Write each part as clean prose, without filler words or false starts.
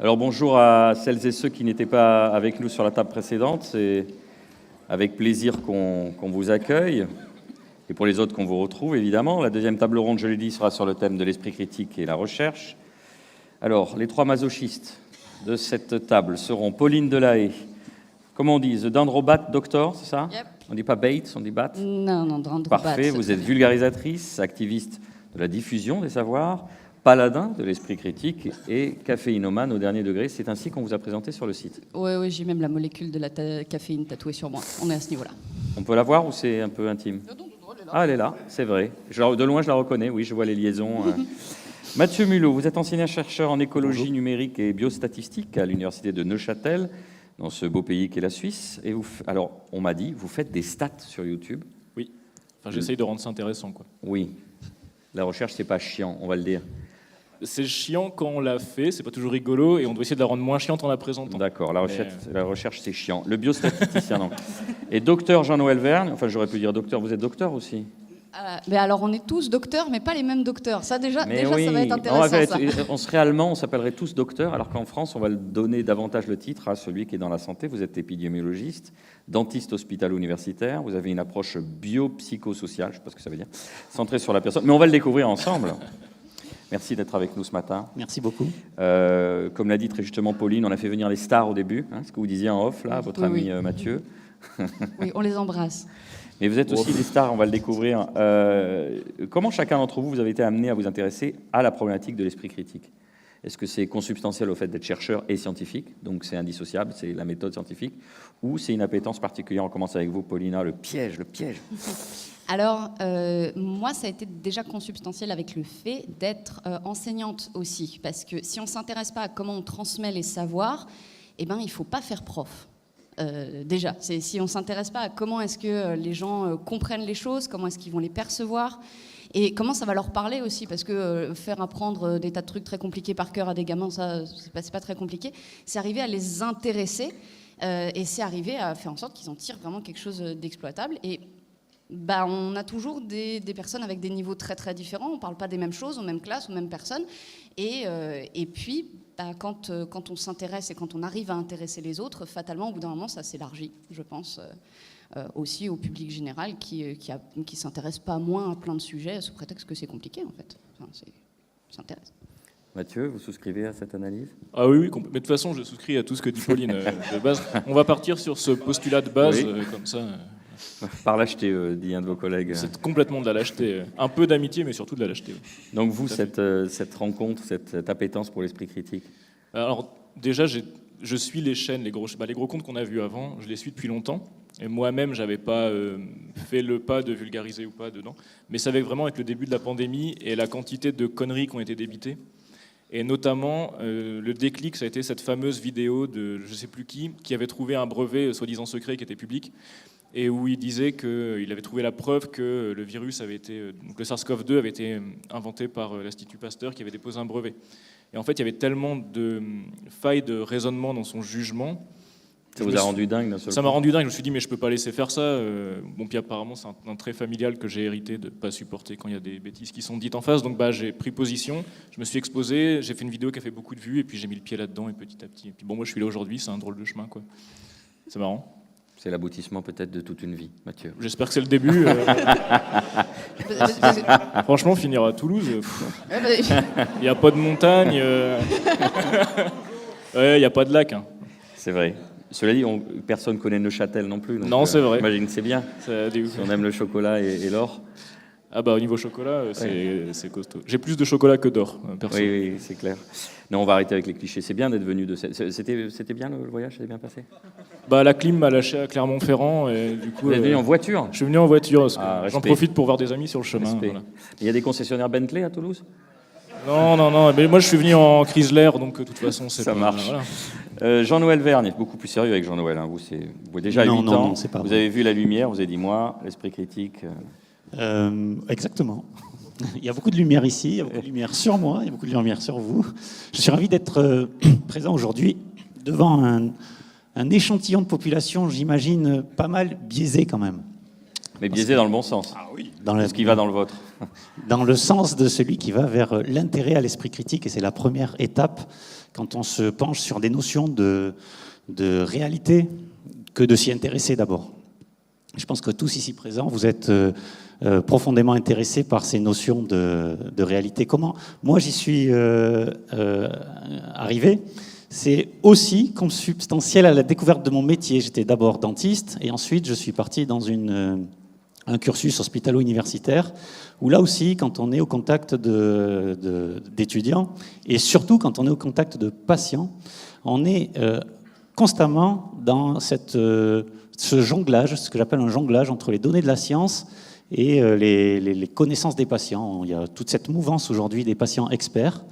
Alors bonjour à celles et ceux qui n'étaient pas avec nous sur la table précédente. C'est avec plaisir qu'on vous accueille. Et pour les autres, qu'on vous retrouve, évidemment. La deuxième table ronde, je l'ai dit, sera sur le thème de l'esprit critique et la recherche. Alors, les trois masochistes de cette table seront Pauline Delahaye. Comment on dit? The Dendrobat Doctor, c'est ça? Yep. On dit pas Bates, on dit Bat? Non, Dendrobat. Parfait, vous êtes vulgarisatrice, activiste de la diffusion des savoirs, paladin de l'esprit critique et caféinomane au dernier degré. C'est ainsi qu'on vous a présenté sur le site. Oui, j'ai même la molécule de la caféine tatouée sur moi. On est à ce niveau-là. On peut la voir ou c'est un peu intime? Ah, elle est là, c'est vrai. De loin, je la reconnais, oui, je vois les liaisons. Mathieu Mulot, vous êtes enseignant-chercheur en écologie Bonjour. numérique et biostatistique à l'université de Neuchâtel, dans ce beau pays qu'est la Suisse. Et alors, on m'a dit, vous faites des stats sur YouTube? Oui. Enfin, j'essaye de rendre ça intéressant, quoi. Oui. La recherche, c'est pas chiant, on va le dire. C'est chiant quand on l'a fait, c'est pas toujours rigolo, et on doit essayer de la rendre moins chiante en la présentant. D'accord, la recherche, c'est chiant. Le biostatisticien, non. Et docteur Jean-Noël Vergne, enfin, j'aurais pu dire docteur, vous êtes docteur aussi? Mais alors, on est tous docteurs, mais pas les mêmes docteurs. Ça, déjà oui. Ça va être intéressant. On serait allemand, on s'appellerait tous docteurs, alors qu'en France, on va donner davantage le titre à celui qui est dans la santé. Vous êtes épidémiologiste, dentiste hospitalo-universitaire, vous avez une approche biopsychosociale, je ne sais pas ce que ça veut dire, centrée sur la personne. Mais on va le découvrir ensemble. Merci d'être avec nous ce matin. Merci beaucoup. Comme l'a dit très justement Pauline, on a fait venir les stars au début, ce que vous disiez en off, là, votre ami Mathieu. Oui, on les embrasse. Mais vous êtes aussi des stars, on va le découvrir. Comment chacun d'entre vous avez été amené à vous intéresser à la problématique de l'esprit critique? Est-ce que c'est consubstantiel au fait d'être chercheur et scientifique, donc c'est indissociable, c'est la méthode scientifique, ou c'est une appétence particulière? On commence avec vous, Paulina, le piège. Alors, moi, ça a été déjà consubstantiel avec le fait d'être enseignante aussi. Parce que si on ne s'intéresse pas à comment on transmet les savoirs, il ne faut pas faire prof. Déjà, si on ne s'intéresse pas à comment est-ce que les gens comprennent les choses, comment est-ce qu'ils vont les percevoir, et comment ça va leur parler aussi, parce que faire apprendre des tas de trucs très compliqués par cœur à des gamins, ça, c'est pas très compliqué. C'est arriver à les intéresser, et c'est arriver à faire en sorte qu'ils en tirent vraiment quelque chose d'exploitable. Et on a toujours des personnes avec des niveaux très très différents. On ne parle pas des mêmes choses, aux mêmes classes, aux mêmes personnes. Et puis, quand on s'intéresse et quand on arrive à intéresser les autres, fatalement, au bout d'un moment, ça s'élargit, je pense, aussi au public général qui s'intéresse pas moins à plein de sujets sous prétexte que c'est compliqué, en fait. Enfin, s'intéresse. Mathieu, vous souscrivez à cette analyse? Ah oui, mais de toute façon, je souscris à tout ce que dit Pauline de base. On va partir sur ce postulat de base, comme ça. Par lâcheté, dit un de vos collègues. C'est complètement de la lâcheté. Un peu d'amitié, mais surtout de la lâcheté. Donc vous, cette rencontre, cette appétence pour l'esprit critique? Alors déjà, je suis les chaînes, les gros comptes qu'on a vus avant, je les suis depuis longtemps. Et moi-même, j'avais pas fait le pas de vulgariser ou pas dedans. Mais ça avait vraiment avec le début de la pandémie et la quantité de conneries qui ont été débitées. Et notamment, le déclic, ça a été cette fameuse vidéo de je sais plus qui avait trouvé un brevet soi-disant secret qui était public, et où il disait qu'il avait trouvé la preuve que le virus avait été, donc le SARS-CoV-2 avait été inventé par l'Institut Pasteur qui avait déposé un brevet. Et en fait, il y avait tellement de failles de raisonnement dans son jugement. Ça vous a rendu dingue d'un seul coup? Ça m'a rendu dingue. Je me suis dit, mais je peux pas laisser faire ça. Puis apparemment, c'est un trait familial que j'ai hérité de pas supporter quand il y a des bêtises qui sont dites en face. Donc j'ai pris position, je me suis exposé, j'ai fait une vidéo qui a fait beaucoup de vues, et puis j'ai mis le pied là-dedans, et petit à petit. Et puis moi, je suis là aujourd'hui, c'est un drôle de chemin, quoi. C'est marrant. C'est l'aboutissement peut-être de toute une vie, Mathieu. J'espère que c'est le début. Franchement, finir à Toulouse, il n'y a pas de montagne, il n'y a pas de lac. C'est vrai. Cela dit, personne ne connaît Neuchâtel non plus. Donc, non, c'est vrai. J'imagine que c'est bien, si on aime le chocolat et l'or. Ah au niveau chocolat, c'est costaud. J'ai plus de chocolat que d'or, perso. Oui, c'est clair. Non, on va arrêter avec les clichés. C'est bien d'être venu de cette... C'était bien le voyage? C'était bien passé? La clim m'a lâché à Clermont-Ferrand, et du coup... Vous êtes venu en voiture? Je suis venu en voiture, parce que j'en profite pour voir des amis sur le chemin. Voilà. Il y a des concessionnaires Bentley à Toulouse? Non, mais moi je suis venu en Chrysler, donc de toute façon c'est ça pas... marche. Voilà. Jean-Noël Vergne, beaucoup plus sérieux avec Jean-Noël. Vous avez déjà 8 ans, non, c'est pas vous vrai. avez vu la lumière, vous avez dit moi, l'esprit critique... Exactement. Il y a beaucoup de lumière ici, il y a beaucoup de lumière sur moi, il y a beaucoup de lumière sur vous. Je suis ravi d'être présent aujourd'hui devant un échantillon de population, j'imagine, pas mal biaisé quand même. Mais biaisé dans le bon sens. Ah oui. Ce qui va dans le vôtre. Dans le sens de celui qui va vers l'intérêt à l'esprit critique, et c'est la première étape quand on se penche sur des notions de réalité, que de s'y intéresser d'abord. Je pense que tous ici présents, vous êtes profondément intéressés par ces notions de réalité. Comment moi j'y suis arrivé? C'est aussi consubstantiel à la découverte de mon métier. J'étais d'abord dentiste et ensuite je suis parti dans un cursus hospitalo-universitaire où là aussi, quand on est au contact d'étudiants et surtout quand on est au contact de patients, on est constamment dans ce jonglage, ce que j'appelle un jonglage entre les données de la science et les connaissances des patients. Il y a toute cette mouvance aujourd'hui des patients experts.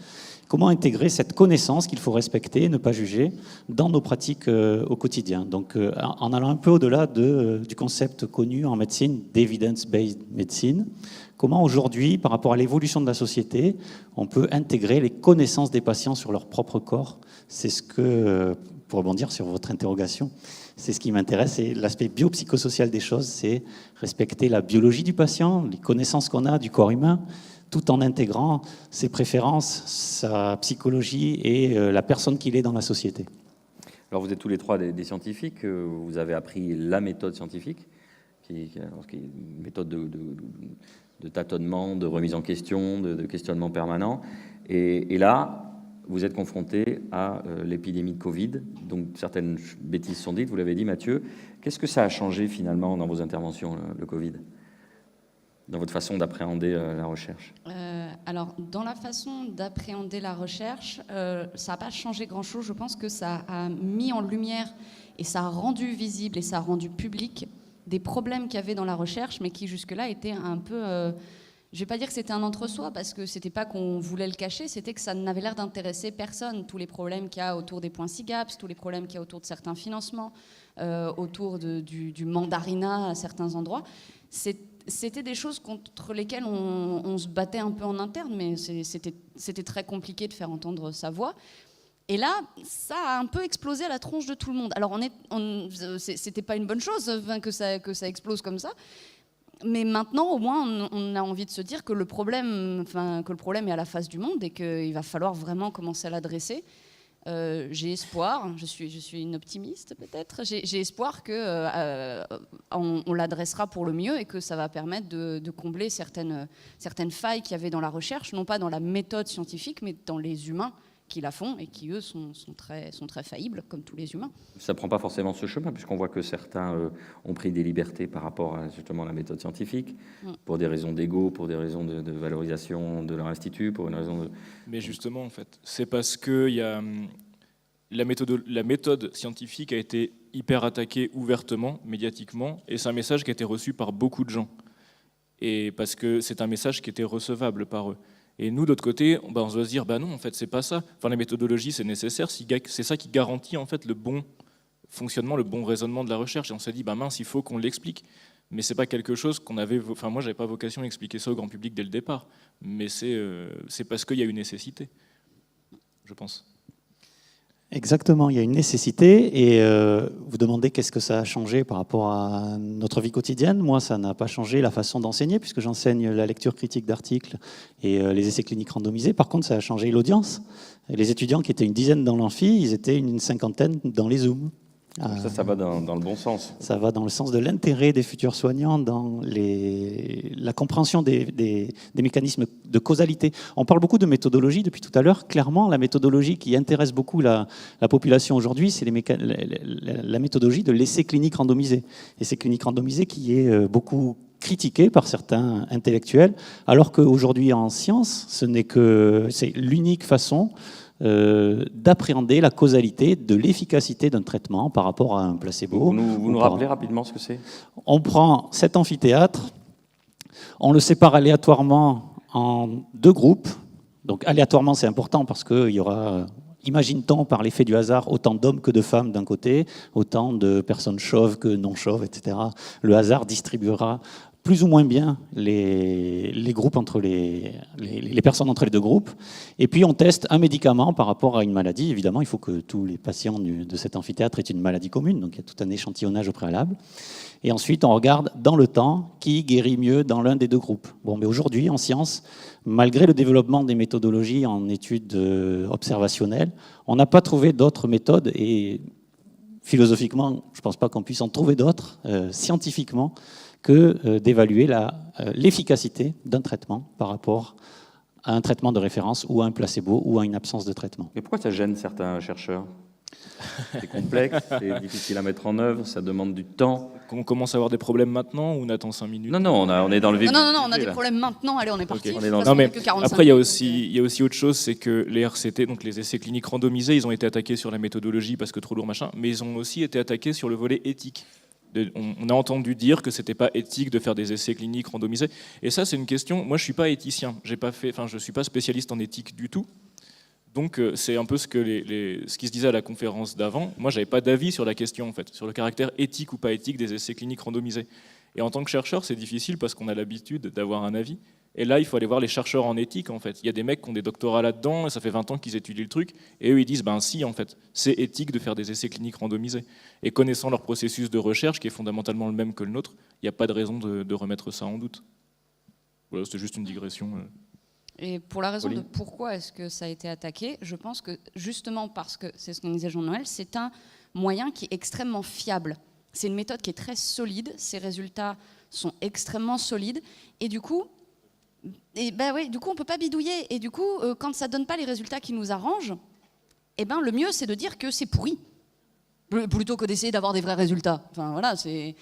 Comment intégrer cette connaissance qu'il faut respecter, ne pas juger, dans nos pratiques au quotidien. Donc, en allant un peu au-delà du concept connu en médecine d'evidence-based medicine, comment aujourd'hui, par rapport à l'évolution de la société, on peut intégrer les connaissances des patients sur leur propre corps. C'est ce que, pour rebondir sur votre interrogation, c'est ce qui m'intéresse, c'est l'aspect biopsychosocial des choses, c'est respecter la biologie du patient, les connaissances qu'on a du corps humain, tout en intégrant ses préférences, sa psychologie et la personne qu'il est dans la société. Alors vous êtes tous les trois des scientifiques, vous avez appris la méthode scientifique, qui est une méthode de tâtonnement, de remise en question, de questionnement permanent. Et là, vous êtes confrontés à l'épidémie de Covid, donc certaines bêtises sont dites, vous l'avez dit Mathieu. Qu'est-ce que ça a changé finalement dans vos interventions, le Covid ? Dans votre façon d'appréhender la recherche? Alors, dans la façon d'appréhender la recherche, ça n'a pas changé grand-chose. Je pense que ça a mis en lumière et ça a rendu visible et ça a rendu public des problèmes qu'il y avait dans la recherche, mais qui jusque-là étaient un peu... je ne vais pas dire que c'était un entre-soi, parce que ce n'était pas qu'on voulait le cacher, c'était que ça n'avait l'air d'intéresser personne. Tous les problèmes qu'il y a autour des points SIGAPS, tous les problèmes qu'il y a autour de certains financements, autour du mandarinat à certains endroits, c'était des choses contre lesquelles on se battait un peu en interne, mais c'était très compliqué de faire entendre sa voix. Et là, ça a un peu explosé à la tronche de tout le monde. Alors, c'était pas une bonne chose que ça explose comme ça. Mais maintenant, au moins, on a envie de se dire que le problème est à la face du monde et qu'il va falloir vraiment commencer à l'adresser. J'ai espoir, je suis une optimiste peut-être, j'ai espoir qu'on l'adressera pour le mieux et que ça va permettre de combler certaines failles qu'il y avait dans la recherche, non pas dans la méthode scientifique, mais dans les humains qui la font et qui, eux, sont très faillibles, comme tous les humains. Ça ne prend pas forcément ce chemin, puisqu'on voit que certains ont pris des libertés par rapport à justement la méthode scientifique, pour des raisons d'ego, pour des raisons de valorisation de leur institut, pour une raison de... Mais justement, en fait, c'est parce que la méthode scientifique a été hyper attaquée ouvertement, médiatiquement, et c'est un message qui a été reçu par beaucoup de gens. Et parce que c'est un message qui était recevable par eux. Et nous, d'autre côté, on doit se dire, non, en fait, c'est pas ça. Enfin, la méthodologie, c'est nécessaire, c'est ça qui garantit en fait le bon fonctionnement, le bon raisonnement de la recherche. Et on s'est dit, mince, il faut qu'on l'explique. Mais c'est pas quelque chose qu'on avait... Enfin, moi, j'avais pas vocation à expliquer ça au grand public dès le départ. Mais c'est parce qu'il y a une nécessité, je pense. Exactement, il y a une nécessité et vous demandez qu'est-ce que ça a changé par rapport à notre vie quotidienne. Moi, ça n'a pas changé la façon d'enseigner puisque j'enseigne la lecture critique d'articles et les essais cliniques randomisés. Par contre, ça a changé l'audience. Les étudiants qui étaient une dizaine dans l'amphi, ils étaient une cinquantaine dans les Zooms. Ça va dans le bon sens. Ça va dans le sens de l'intérêt des futurs soignants, dans la compréhension des mécanismes de causalité. On parle beaucoup de méthodologie depuis tout à l'heure. Clairement, la méthodologie qui intéresse beaucoup la population aujourd'hui, c'est la méthodologie de l'essai clinique randomisé. Essai clinique randomisé qui est beaucoup critiqué par certains intellectuels, alors qu'aujourd'hui en science, c'est l'unique façon d'appréhender la causalité de l'efficacité d'un traitement par rapport à un placebo. Vous nous rappelez rapidement ce que c'est? On prend cet amphithéâtre, on le sépare aléatoirement en deux groupes. Donc aléatoirement, c'est important parce qu'il y aura, imagine-t-on par l'effet du hasard, autant d'hommes que de femmes d'un côté, autant de personnes chauves que non chauves, etc. Le hasard distribuera plus ou moins bien les groupes entre les personnes entre les deux groupes. Et puis on teste un médicament par rapport à une maladie. Évidemment, il faut que tous les patients de cet amphithéâtre aient une maladie commune, donc il y a tout un échantillonnage au préalable. Et ensuite, on regarde dans le temps qui guérit mieux dans l'un des deux groupes. Bon, mais aujourd'hui, en science, malgré le développement des méthodologies en études observationnelles, on n'a pas trouvé d'autres méthodes et philosophiquement, je ne pense pas qu'on puisse en trouver d'autres, scientifiquement, que d'évaluer l'efficacité d'un traitement par rapport à un traitement de référence ou à un placebo ou à une absence de traitement. Mais pourquoi ça gêne certains chercheurs? C'est complexe, c'est difficile à mettre en œuvre, ça demande du temps. On commence à avoir des problèmes maintenant ou on attend 5 minutes? Non, on est dans le vif. Non, on a des problèmes maintenant. Allez, on est parti. On est dans le- Non, mais que 45 après, il y a minutes, aussi autre chose, c'est que les RCT, donc les essais cliniques randomisés, ils ont été attaqués sur la méthodologie parce que trop lourd, machin, mais ils ont aussi été attaqués sur le volet éthique. On a entendu dire que c'était pas éthique de faire des essais cliniques randomisés. Et ça, c'est une question. Moi, je suis pas éthicien. Je suis pas spécialiste en éthique du tout. Donc, c'est un peu ce qui se disait à la conférence d'avant. Moi, j'avais pas d'avis sur la question, en fait, sur le caractère éthique ou pas éthique des essais cliniques randomisés. Et en tant que chercheur, c'est difficile parce qu'on a l'habitude d'avoir un avis. Et là, il faut aller voir les chercheurs en éthique, en fait. Il y a des mecs qui ont des doctorats là-dedans, et ça fait 20 ans qu'ils étudient le truc, et eux, ils disent, ben si, en fait, c'est éthique de faire des essais cliniques randomisés. Et connaissant leur processus de recherche, qui est fondamentalement le même que le nôtre, il n'y a pas de raison de remettre ça en doute. Voilà, c'était juste une digression. Et pour la raison de Pauline. pourquoi est-ce que ça a été attaqué, je pense que justement parce que, c'est ce qu'on disait Jean-Noël, c'est un moyen qui est extrêmement fiable. C'est une méthode qui est très solide, ses résultats sont extrêmement solides, et du coup, on ne peut pas bidouiller. Et du coup, quand ça ne donne pas les résultats qui nous arrangent, le mieux, c'est de dire que c'est pourri, plutôt que d'essayer d'avoir des vrais résultats. Enfin, voilà, c'est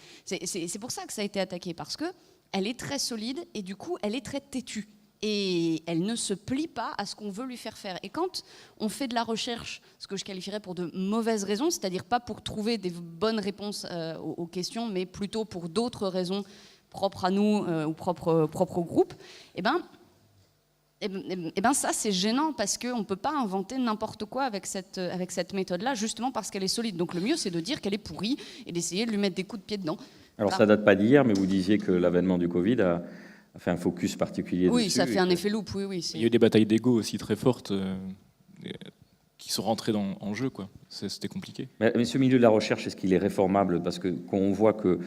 pour ça que ça a été attaqué, parce qu'elle est très solide, et du coup, elle est très têtue. Et elle ne se plie pas à ce qu'on veut lui faire faire. Et quand on fait de la recherche, ce que je qualifierais pour de mauvaises raisons, c'est-à-dire pas pour trouver des bonnes réponses aux questions, mais plutôt pour d'autres raisons propres à nous ou propres au groupe, ça c'est gênant parce qu'on ne peut pas inventer n'importe quoi avec cette méthode-là, justement parce qu'elle est solide. Donc le mieux c'est de dire qu'elle est pourrie et d'essayer de lui mettre des coups de pied dedans. Alors ça date pas d'hier, mais vous disiez que l'avènement du Covid a fait un focus particulier Oui, dessus. ça fait un effet loupe, oui. Il y a eu des batailles d'ego aussi très fortes qui sont rentrées en jeu, quoi. C'était compliqué. Mais ce milieu de la recherche, est-ce qu'il est réformable? Parce que quand on voit que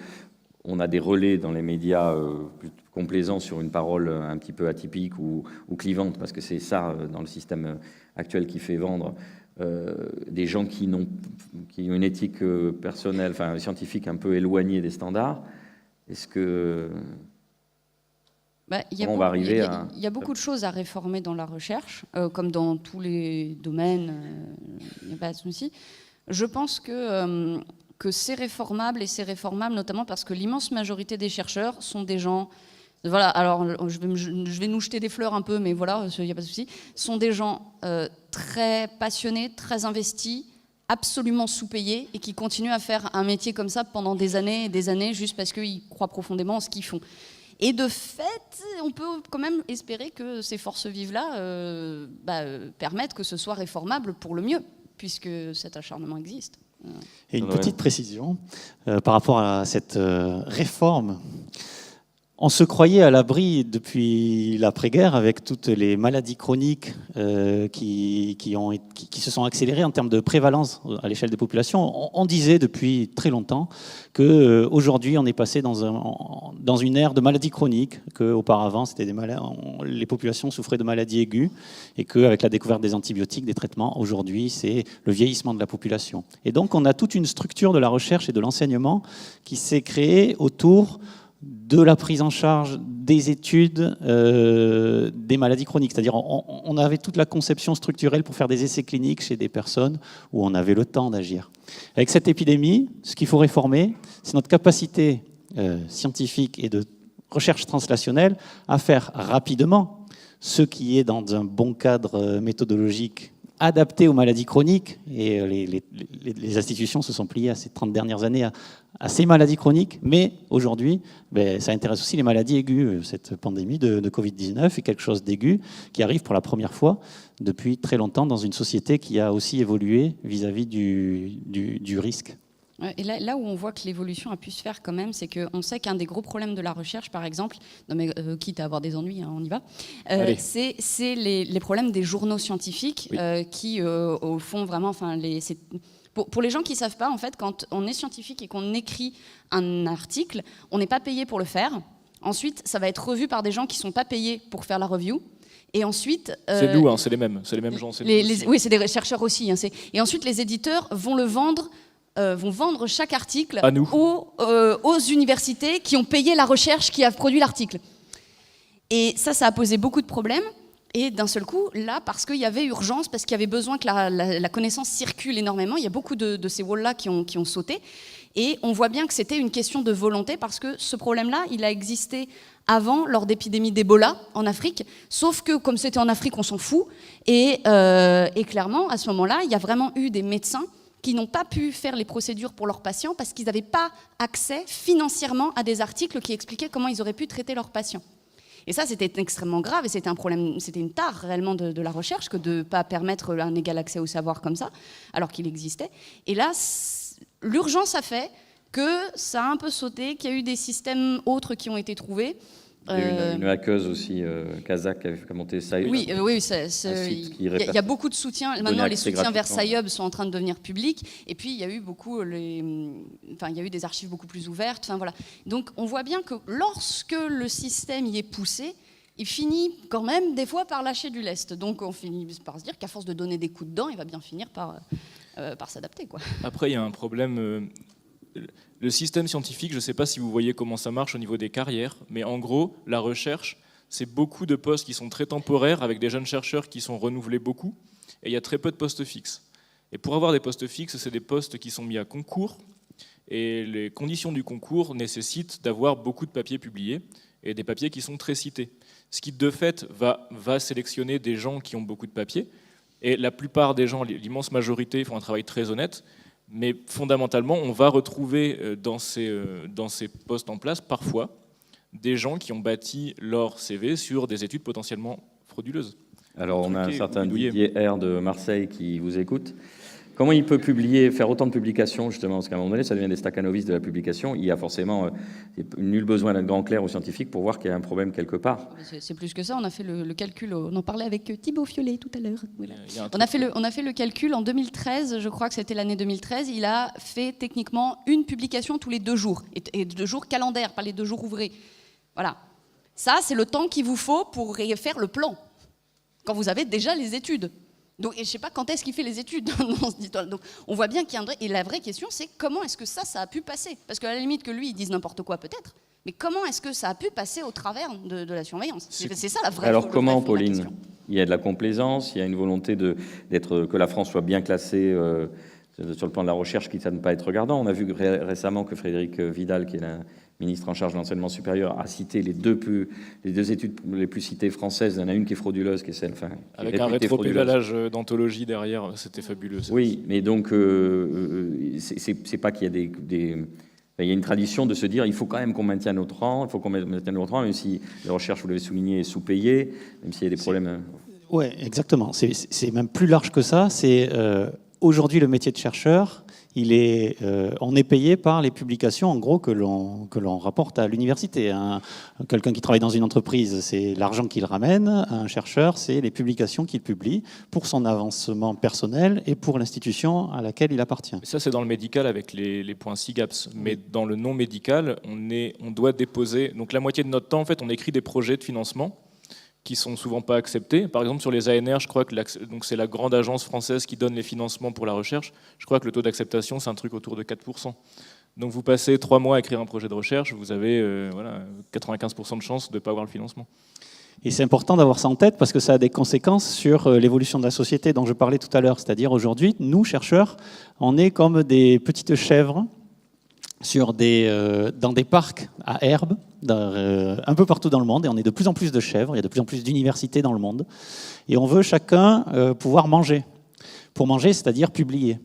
on a des relais dans les médias plus complaisants sur une parole un petit peu atypique ou clivante, parce que c'est ça dans le système actuel qui fait vendre, des gens qui ont une éthique personnelle, enfin scientifique un peu éloignée des standards. Est-ce que Il y a beaucoup de choses à réformer dans la recherche, comme dans tous les domaines, il n'y a pas de souci. Je pense que c'est réformable, et c'est réformable notamment parce que l'immense majorité des chercheurs sont des gens... Voilà, alors je vais nous jeter des fleurs un peu, mais voilà, il n'y a pas de souci. Sont des gens très passionnés, très investis, absolument sous-payés, et qui continuent à faire un métier comme ça pendant des années et des années, juste parce qu'ils croient profondément en ce qu'ils font. Et de fait, on peut quand même espérer que ces forces vives-là permettent que ce soit réformable pour le mieux, puisque cet acharnement existe. Et une petite précision par rapport à cette réforme. On se croyait à l'abri depuis l'après-guerre avec toutes les maladies chroniques qui se sont accélérées en termes de prévalence à l'échelle des populations. On disait depuis très longtemps qu'aujourd'hui on est passé dans une ère de maladies chroniques, qu'auparavant les populations souffraient de maladies aiguës, et qu'avec la découverte des antibiotiques, des traitements, aujourd'hui c'est le vieillissement de la population. Et donc on a toute une structure de la recherche et de l'enseignement qui s'est créée autour de la prise en charge des études des maladies chroniques. C'est-à-dire on avait toute la conception structurelle pour faire des essais cliniques chez des personnes où on avait le temps d'agir. Avec cette épidémie, ce qu'il faut réformer, c'est notre capacité scientifique et de recherche translationnelle à faire rapidement ce qui est dans un bon cadre méthodologique adapté aux maladies chroniques, et les institutions se sont pliées à ces 30 dernières années à ces maladies chroniques, mais aujourd'hui, ça intéresse aussi les maladies aiguës. Cette pandémie de Covid-19 est quelque chose d'aigu qui arrive pour la première fois depuis très longtemps dans une société qui a aussi évolué vis-à-vis du risque. Ouais, et là où on voit que l'évolution a pu se faire quand même, c'est qu'on sait qu'un des gros problèmes de la recherche, par exemple, non mais quitte à avoir des ennuis, hein, on y va, c'est les problèmes des journaux scientifiques qui, au fond, vraiment, pour les gens qui ne savent pas, en fait, quand on est scientifique et qu'on écrit un article, on n'est pas payé pour le faire. Ensuite, ça va être revu par des gens qui ne sont pas payés pour faire la review. Et ensuite, c'est nous, hein, c'est les mêmes gens. Oui, c'est des chercheurs aussi. Hein, et ensuite, les éditeurs vont le vendre. Vont vendre chaque article aux universités qui ont payé la recherche qui a produit l'article. Et ça a posé beaucoup de problèmes. Et d'un seul coup, là, parce qu'il y avait urgence, parce qu'il y avait besoin que la connaissance circule énormément, il y a beaucoup de ces walls-là qui ont sauté. Et on voit bien que c'était une question de volonté, parce que ce problème-là, il a existé avant, lors d'épidémies d'Ebola en Afrique, sauf que comme c'était en Afrique, on s'en fout. Et clairement, à ce moment-là, il y a vraiment eu des médecins qui n'ont pas pu faire les procédures pour leurs patients parce qu'ils n'avaient pas accès financièrement à des articles qui expliquaient comment ils auraient pu traiter leurs patients. Et ça, c'était extrêmement grave et c'était un problème, c'était une tare réellement de la recherche que de ne pas permettre un égal accès au savoir comme ça, alors qu'il existait. Et là, l'urgence a fait que ça a un peu sauté, qu'il y a eu des systèmes autres qui ont été trouvés. Il y a une hackeuse aussi, kazakh, qui a monté ça. Oui, il y a beaucoup de soutien. Maintenant, les soutiens vers SciHub sont en train de devenir publics. Et puis, il y a eu il y a eu des archives beaucoup plus ouvertes. Enfin, voilà. Donc, on voit bien que lorsque le système y est poussé, il finit quand même des fois par lâcher du lest. Donc, on finit par se dire qu'à force de donner des coups de dent, il va bien finir par s'adapter, quoi. Après, il y a un problème. Le système scientifique, je ne sais pas si vous voyez comment ça marche au niveau des carrières, mais en gros, la recherche, c'est beaucoup de postes qui sont très temporaires, avec des jeunes chercheurs qui sont renouvelés beaucoup, et il y a très peu de postes fixes. Et pour avoir des postes fixes, c'est des postes qui sont mis à concours, et les conditions du concours nécessitent d'avoir beaucoup de papiers publiés, et des papiers qui sont très cités. Ce qui, de fait, va sélectionner des gens qui ont beaucoup de papiers, et la plupart des gens, l'immense majorité, font un travail très honnête. Mais fondamentalement, on va retrouver dans ces postes en place, parfois, des gens qui ont bâti leur CV sur des études potentiellement frauduleuses. Alors, on a un certain Didier R de Marseille qui vous écoute. Comment il peut faire autant de publications, justement, parce qu'à un moment donné, ça devient des staccanovistes de la publication. Il y a forcément nul besoin d'être grand clerc ou scientifique pour voir qu'il y a un problème quelque part. C'est plus que ça. On a fait le calcul. On en parlait avec Thibaut Fiolet tout à l'heure. Voilà. On a fait le calcul en 2013. Je crois que c'était l'année 2013. Il a fait techniquement une publication tous les 2 jours. Et 2 jours calendaires, pas les 2 jours ouvrés. Voilà. Ça, c'est le temps qu'il vous faut pour faire le plan. Quand vous avez déjà les études. Donc, et je ne sais pas quand est-ce qu'il fait les études dans cette histoire. Donc, on voit bien qu'il y a un vrai... Et la vraie question, c'est comment est-ce que ça a pu passer? Parce qu'à la limite que lui, il dise n'importe quoi peut-être, mais comment est-ce que ça a pu passer au travers de la surveillance? C'est ça la vraie question. Alors comment, Pauline? Il y a de la complaisance, il y a une volonté que la France soit bien classée sur le plan de la recherche, quitte à ne pas être regardant. On a vu récemment que Frédérique Vidal, qui est la ministre en charge de l'enseignement supérieur, a cité les deux études les plus citées françaises. Il y en a une qui est frauduleuse, qui est celle... Avec un rétropédalage d'anthologie derrière, c'était fabuleux. Oui, mais donc, c'est pas qu'il y a il y a une tradition de se dire il faut quand même qu'on maintienne notre rang, même si la recherche, vous l'avez souligné, est sous-payée, même s'il y a des problèmes... Oui, exactement. C'est même plus large que ça. C'est aujourd'hui le métier de chercheur... on est payé par les publications, en gros, que l'on rapporte à l'université. Quelqu'un qui travaille dans une entreprise, c'est l'argent qu'il ramène. Un chercheur, c'est les publications qu'il publie pour son avancement personnel et pour l'institution à laquelle il appartient. Ça, c'est dans le médical avec les points SIGAPS. Mais dans le non médical, on doit déposer... Donc la moitié de notre temps, en fait, on écrit des projets de financement qui sont souvent pas acceptés. Par exemple, sur les ANR, je crois que c'est la grande agence française qui donne les financements pour la recherche. Je crois que le taux d'acceptation, c'est un truc autour de 4%. Donc vous passez 3 mois à écrire un projet de recherche, vous avez 95% de chances de ne pas avoir le financement. Et c'est important d'avoir ça en tête parce que ça a des conséquences sur l'évolution de la société dont je parlais tout à l'heure. C'est-à-dire aujourd'hui, nous, chercheurs, on est comme des petites chèvres dans des parcs à herbe, un peu partout dans le monde, et on est de plus en plus de chèvres, il y a de plus en plus d'universités dans le monde, et on veut chacun pouvoir manger. Pour manger, c'est-à-dire publier.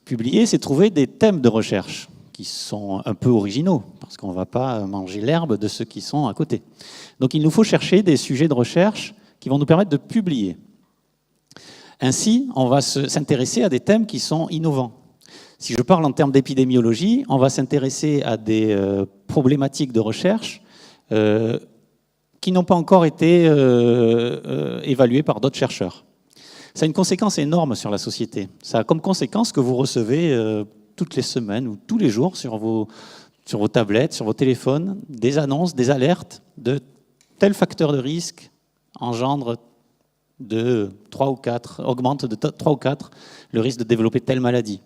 Publier, c'est trouver des thèmes de recherche qui sont un peu originaux, parce qu'on ne va pas manger l'herbe de ceux qui sont à côté. Donc il nous faut chercher des sujets de recherche qui vont nous permettre de publier. Ainsi, on va s'intéresser à des thèmes qui sont innovants. Si je parle en termes d'épidémiologie, on va s'intéresser à des problématiques de recherche qui n'ont pas encore été évaluées par d'autres chercheurs. Ça a une conséquence énorme sur la société. Ça a comme conséquence que vous recevez toutes les semaines ou tous les jours sur vos tablettes, sur vos téléphones, des annonces, des alertes de tel facteur de risque engendre de 3 ou 4, augmente de 3 ou 4 le risque de développer telle maladie.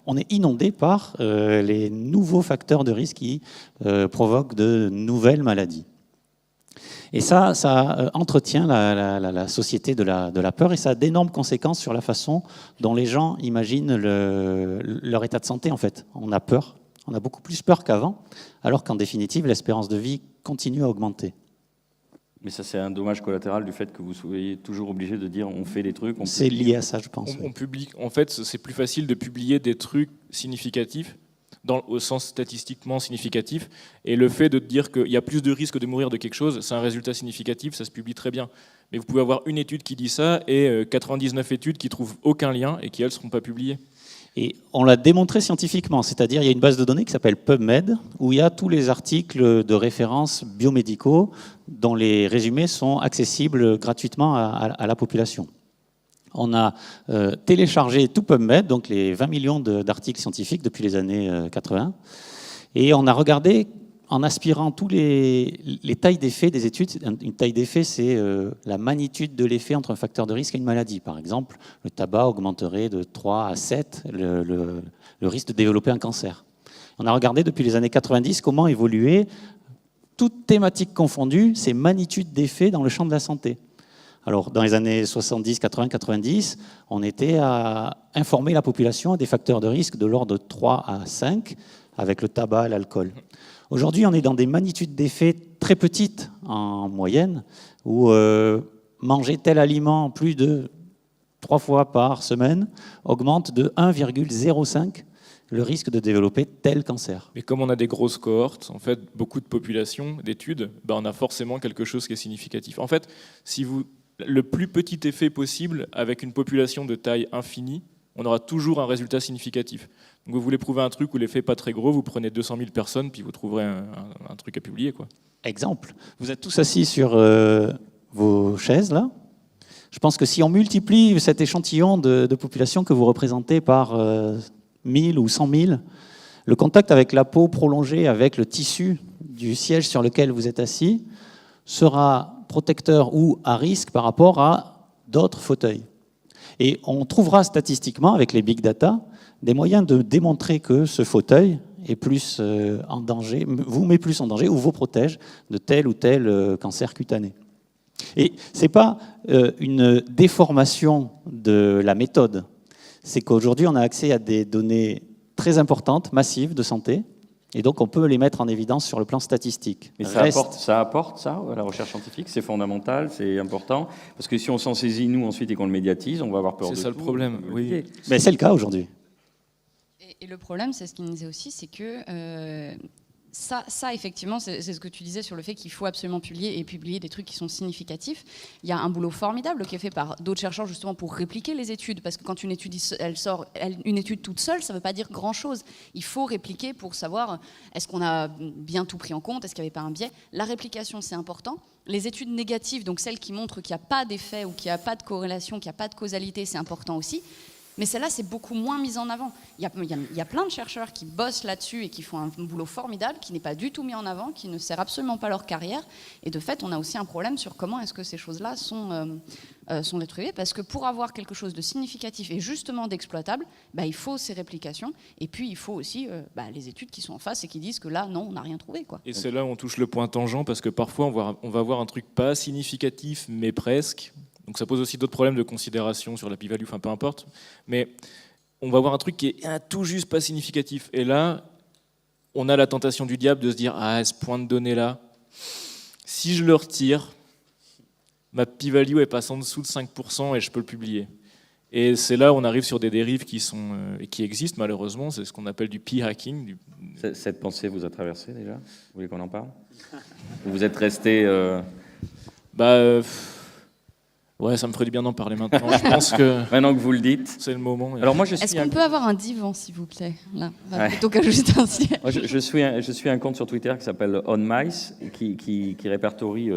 On est inondé par les nouveaux facteurs de risque qui provoquent de nouvelles maladies. Et ça entretient la société de la peur et ça a d'énormes conséquences sur la façon dont les gens imaginent leur état de santé en fait. On a peur, on a beaucoup plus peur qu'avant, alors qu'en définitive, l'espérance de vie continue à augmenter. Mais ça, c'est un dommage collatéral du fait que vous soyez toujours obligé de dire on fait des trucs. C'est lié à ça, je pense. On publie. En fait, c'est plus facile de publier des trucs significatifs, au sens statistiquement significatif. Et le fait de dire qu'il y a plus de risques de mourir de quelque chose, c'est un résultat significatif, ça se publie très bien. Mais vous pouvez avoir une étude qui dit ça et 99 études qui trouvent aucun lien et qui, elles, ne seront pas publiées. Et on l'a démontré scientifiquement, c'est-à-dire il y a une base de données qui s'appelle PubMed, où il y a tous les articles de référence biomédicaux dont les résumés sont accessibles gratuitement à la population. On a téléchargé tout PubMed, donc les 20 millions d'articles scientifiques depuis les années 80, et on a regardé en aspirant tous les tailles d'effet des études. Une taille d'effet, c'est la magnitude de l'effet entre un facteur de risque et une maladie. Par exemple, le tabac augmenterait de 3 à 7 le risque de développer un cancer. On a regardé depuis les années 90 comment évoluaient, toutes thématiques confondues, ces magnitudes d'effet dans le champ de la santé. Alors, dans les années 70, 80, 90, on était à informer la population des facteurs de risque de l'ordre de 3 à 5 avec le tabac et l'alcool. Aujourd'hui, on est dans des magnitudes d'effets très petites en moyenne, où manger tel aliment plus de 3 fois par semaine augmente de 1,05 le risque de développer tel cancer. Mais comme on a des grosses cohortes, en fait, beaucoup de populations, d'études, on a forcément quelque chose qui est significatif. En fait, le plus petit effet possible avec une population de taille infinie, on aura toujours un résultat significatif. Donc vous voulez prouver un truc où l'effet n'est pas très gros, vous prenez 200 000 personnes, puis vous trouverez un truc à publier, quoi. Exemple. Vous êtes tous assis sur vos chaises, là. Je pense que si on multiplie cet échantillon de population que vous représentez par 1000 ou 100 000, le contact avec la peau prolongée, avec le tissu du siège sur lequel vous êtes assis, sera protecteur ou à risque par rapport à d'autres fauteuils. Et on trouvera statistiquement, avec les big data, des moyens de démontrer que ce fauteuil est plus en danger, vous met plus en danger ou vous protège de tel ou tel cancer cutané. Et ce n'est pas une déformation de la méthode. C'est qu'aujourd'hui, on a accès à des données très importantes, massives de santé, et donc on peut les mettre en évidence sur le plan statistique. Mais ça apporte ça à la recherche scientifique, c'est fondamental, c'est important, parce que si on s'en saisit nous ensuite et qu'on le médiatise, on va avoir peur de tout. C'est ça le problème, oui. Mais c'est le cas aujourd'hui. Et le problème, c'est ce qu'il nous disait aussi, c'est que ça, effectivement, c'est ce que tu disais sur le fait qu'il faut absolument publier des trucs qui sont significatifs. Il y a un boulot formidable qui est fait par d'autres chercheurs justement pour répliquer les études, parce que quand une étude une étude toute seule, ça ne veut pas dire grand-chose. Il faut répliquer pour savoir est-ce qu'on a bien tout pris en compte, est-ce qu'il n'y avait pas un biais. La réplication, c'est important. Les études négatives, donc celles qui montrent qu'il n'y a pas d'effet ou qu'il n'y a pas de corrélation, qu'il n'y a pas de causalité, c'est important aussi. Mais celle-là, c'est beaucoup moins mise en avant. Il y a plein de chercheurs qui bossent là-dessus et qui font un boulot formidable, qui n'est pas du tout mis en avant, qui ne sert absolument pas leur carrière. Et de fait, on a aussi un problème sur comment est-ce que ces choses-là sont détruites. Parce que pour avoir quelque chose de significatif et justement d'exploitable, il faut ces réplications. Et puis, il faut aussi les études qui sont en face et qui disent que là, non, on n'a rien trouvé, quoi. Et c'est là où on touche le point tangent, parce que parfois, on va voir un truc pas significatif, mais presque. Donc ça pose aussi d'autres problèmes de considération sur la p-value, enfin peu importe. Mais on va voir un truc qui est tout juste pas significatif. Et là, on a la tentation du diable de se dire « Ah, ce point de données-là, si je le retire, ma p-value elle passe en dessous de 5% et je peux le publier. » Et c'est là où on arrive sur des dérives qui existent malheureusement, c'est ce qu'on appelle du p-hacking. Cette pensée vous a traversé déjà ? Vous voulez qu'on en parle ? Vous êtes resté... Ouais, ça me ferait du bien d'en parler maintenant. Je pense que Maintenant que vous le dites. c'est le moment. Alors moi, je Est-ce suis qu'on un... peut avoir un divan, s'il vous plaît, là, Ouais. plutôt qu'à juste un ciel. Moi, je suis un compte sur Twitter qui s'appelle OnMice, qui répertorie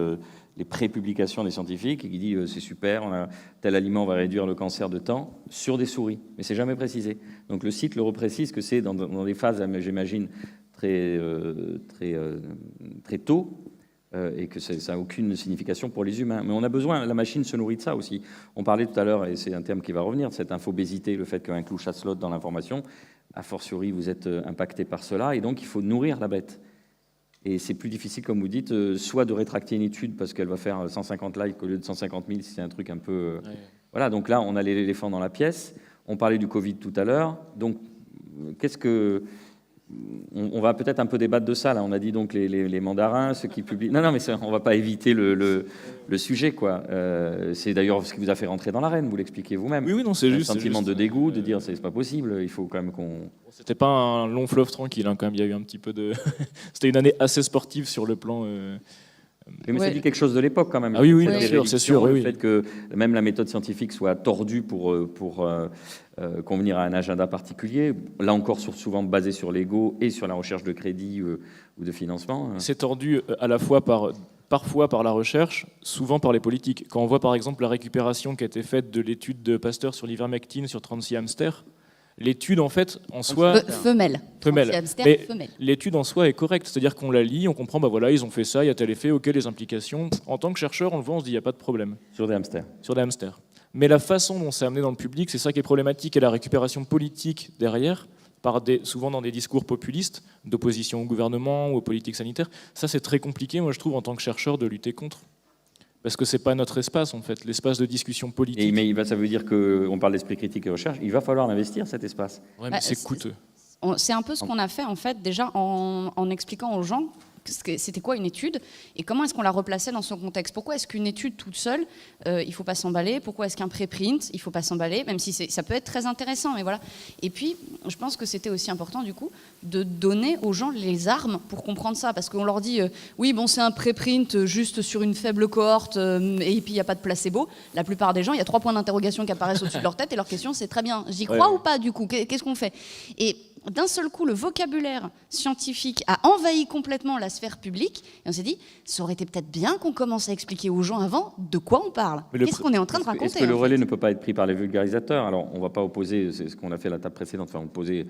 les pré-publications des scientifiques et qui dit c'est super, on a tel aliment va réduire le cancer de temps sur des souris, mais c'est jamais précisé. Donc le site le reprécise que c'est dans des phases, j'imagine, très tôt, et que ça n'a aucune signification pour les humains. Mais on a besoin, la machine se nourrit de ça aussi. On parlait tout à l'heure, et c'est un terme qui va revenir, cette infobésité, le fait qu'un clou chasse l'autre dans l'information. A fortiori, vous êtes impacté par cela, et donc il faut nourrir la bête. Et c'est plus difficile, comme vous dites, soit de rétracter une étude parce qu'elle va faire 150 likes au lieu de 150 000, si c'est un truc un peu... Voilà, donc là, on a l'éléphant dans la pièce. On parlait du Covid tout à l'heure. Donc, qu'est-ce que... On va peut-être un peu débattre de ça, là. On a dit donc les mandarins, ceux qui publient... Non, mais on ne va pas éviter le sujet, quoi. C'est d'ailleurs ce qui vous a fait rentrer dans l'arène, vous l'expliquez vous-même. Oui, non, c'est juste. Un sentiment de dégoût, de dire c'est pas possible, il faut quand même qu'on... C'était pas un long fleuve tranquille, hein, quand même. Il y a eu un petit peu de. C'était une année assez sportive sur le plan. Mais ça dit quelque chose de l'époque quand même. Ah oui, c'est sûr. Le Oui. fait que même la méthode scientifique soit tordue pour convenir à un agenda particulier, là encore souvent basé sur l'ego et sur la recherche de crédit ou de financement. C'est tordu à la fois parfois par la recherche, souvent par les politiques. Quand on voit par exemple la récupération qui a été faite de l'étude de Pasteur sur l'ivermectine sur 36 hamsters, l'étude en fait en soi... Femelle. Mais Femelle. l'étude en soi est correcte, c'est-à-dire qu'on la lit, on comprend, bah voilà, ils ont fait ça, il y a tel effet, ok, les implications. En tant que chercheur, on le voit, on se dit, il n'y a pas de problème. Sur des hamsters. Sur des hamsters. Mais la façon dont c'est amené dans le public, c'est ça qui est problématique, et la récupération politique derrière, souvent dans des discours populistes, d'opposition au gouvernement ou aux politiques sanitaires, ça c'est très compliqué, moi je trouve, en tant que chercheur, de lutter contre. Parce que c'est pas notre espace, en fait, l'espace de discussion politique. Mais ça veut dire qu'on parle d'esprit critique et recherche, il va falloir investir cet espace. Ouais, mais c'est coûteux. C'est un peu ce qu'on a fait, en fait, déjà en expliquant aux gens c'était quoi une étude et comment est-ce qu'on la replaçait dans son contexte. Pourquoi est-ce qu'une étude toute seule, il ne faut pas s'emballer? Pourquoi est-ce qu'un préprint, il ne faut pas s'emballer? Même si ça peut être très intéressant, mais voilà. Et puis, je pense que c'était aussi important, du coup, de donner aux gens les armes pour comprendre ça. Parce qu'on leur dit, oui, bon, c'est un préprint juste sur une faible cohorte et puis il n'y a pas de placebo. La plupart des gens, il y a 3 points d'interrogation qui apparaissent au-dessus de leur tête et leur question, c'est très bien, j'y crois ou pas, du coup? Qu'est-ce qu'on fait? Et d'un seul coup, le vocabulaire scientifique a envahi complètement la sphère publique. Et on s'est dit, ça aurait été peut-être bien qu'on commence à expliquer aux gens avant de quoi on parle. Qu'est-ce qu'on est en train de raconter? Est-ce que le relais ne peut pas être pris par les vulgarisateurs? Alors, on ne va pas opposer, c'est ce qu'on a fait à la table précédente, enfin, on posait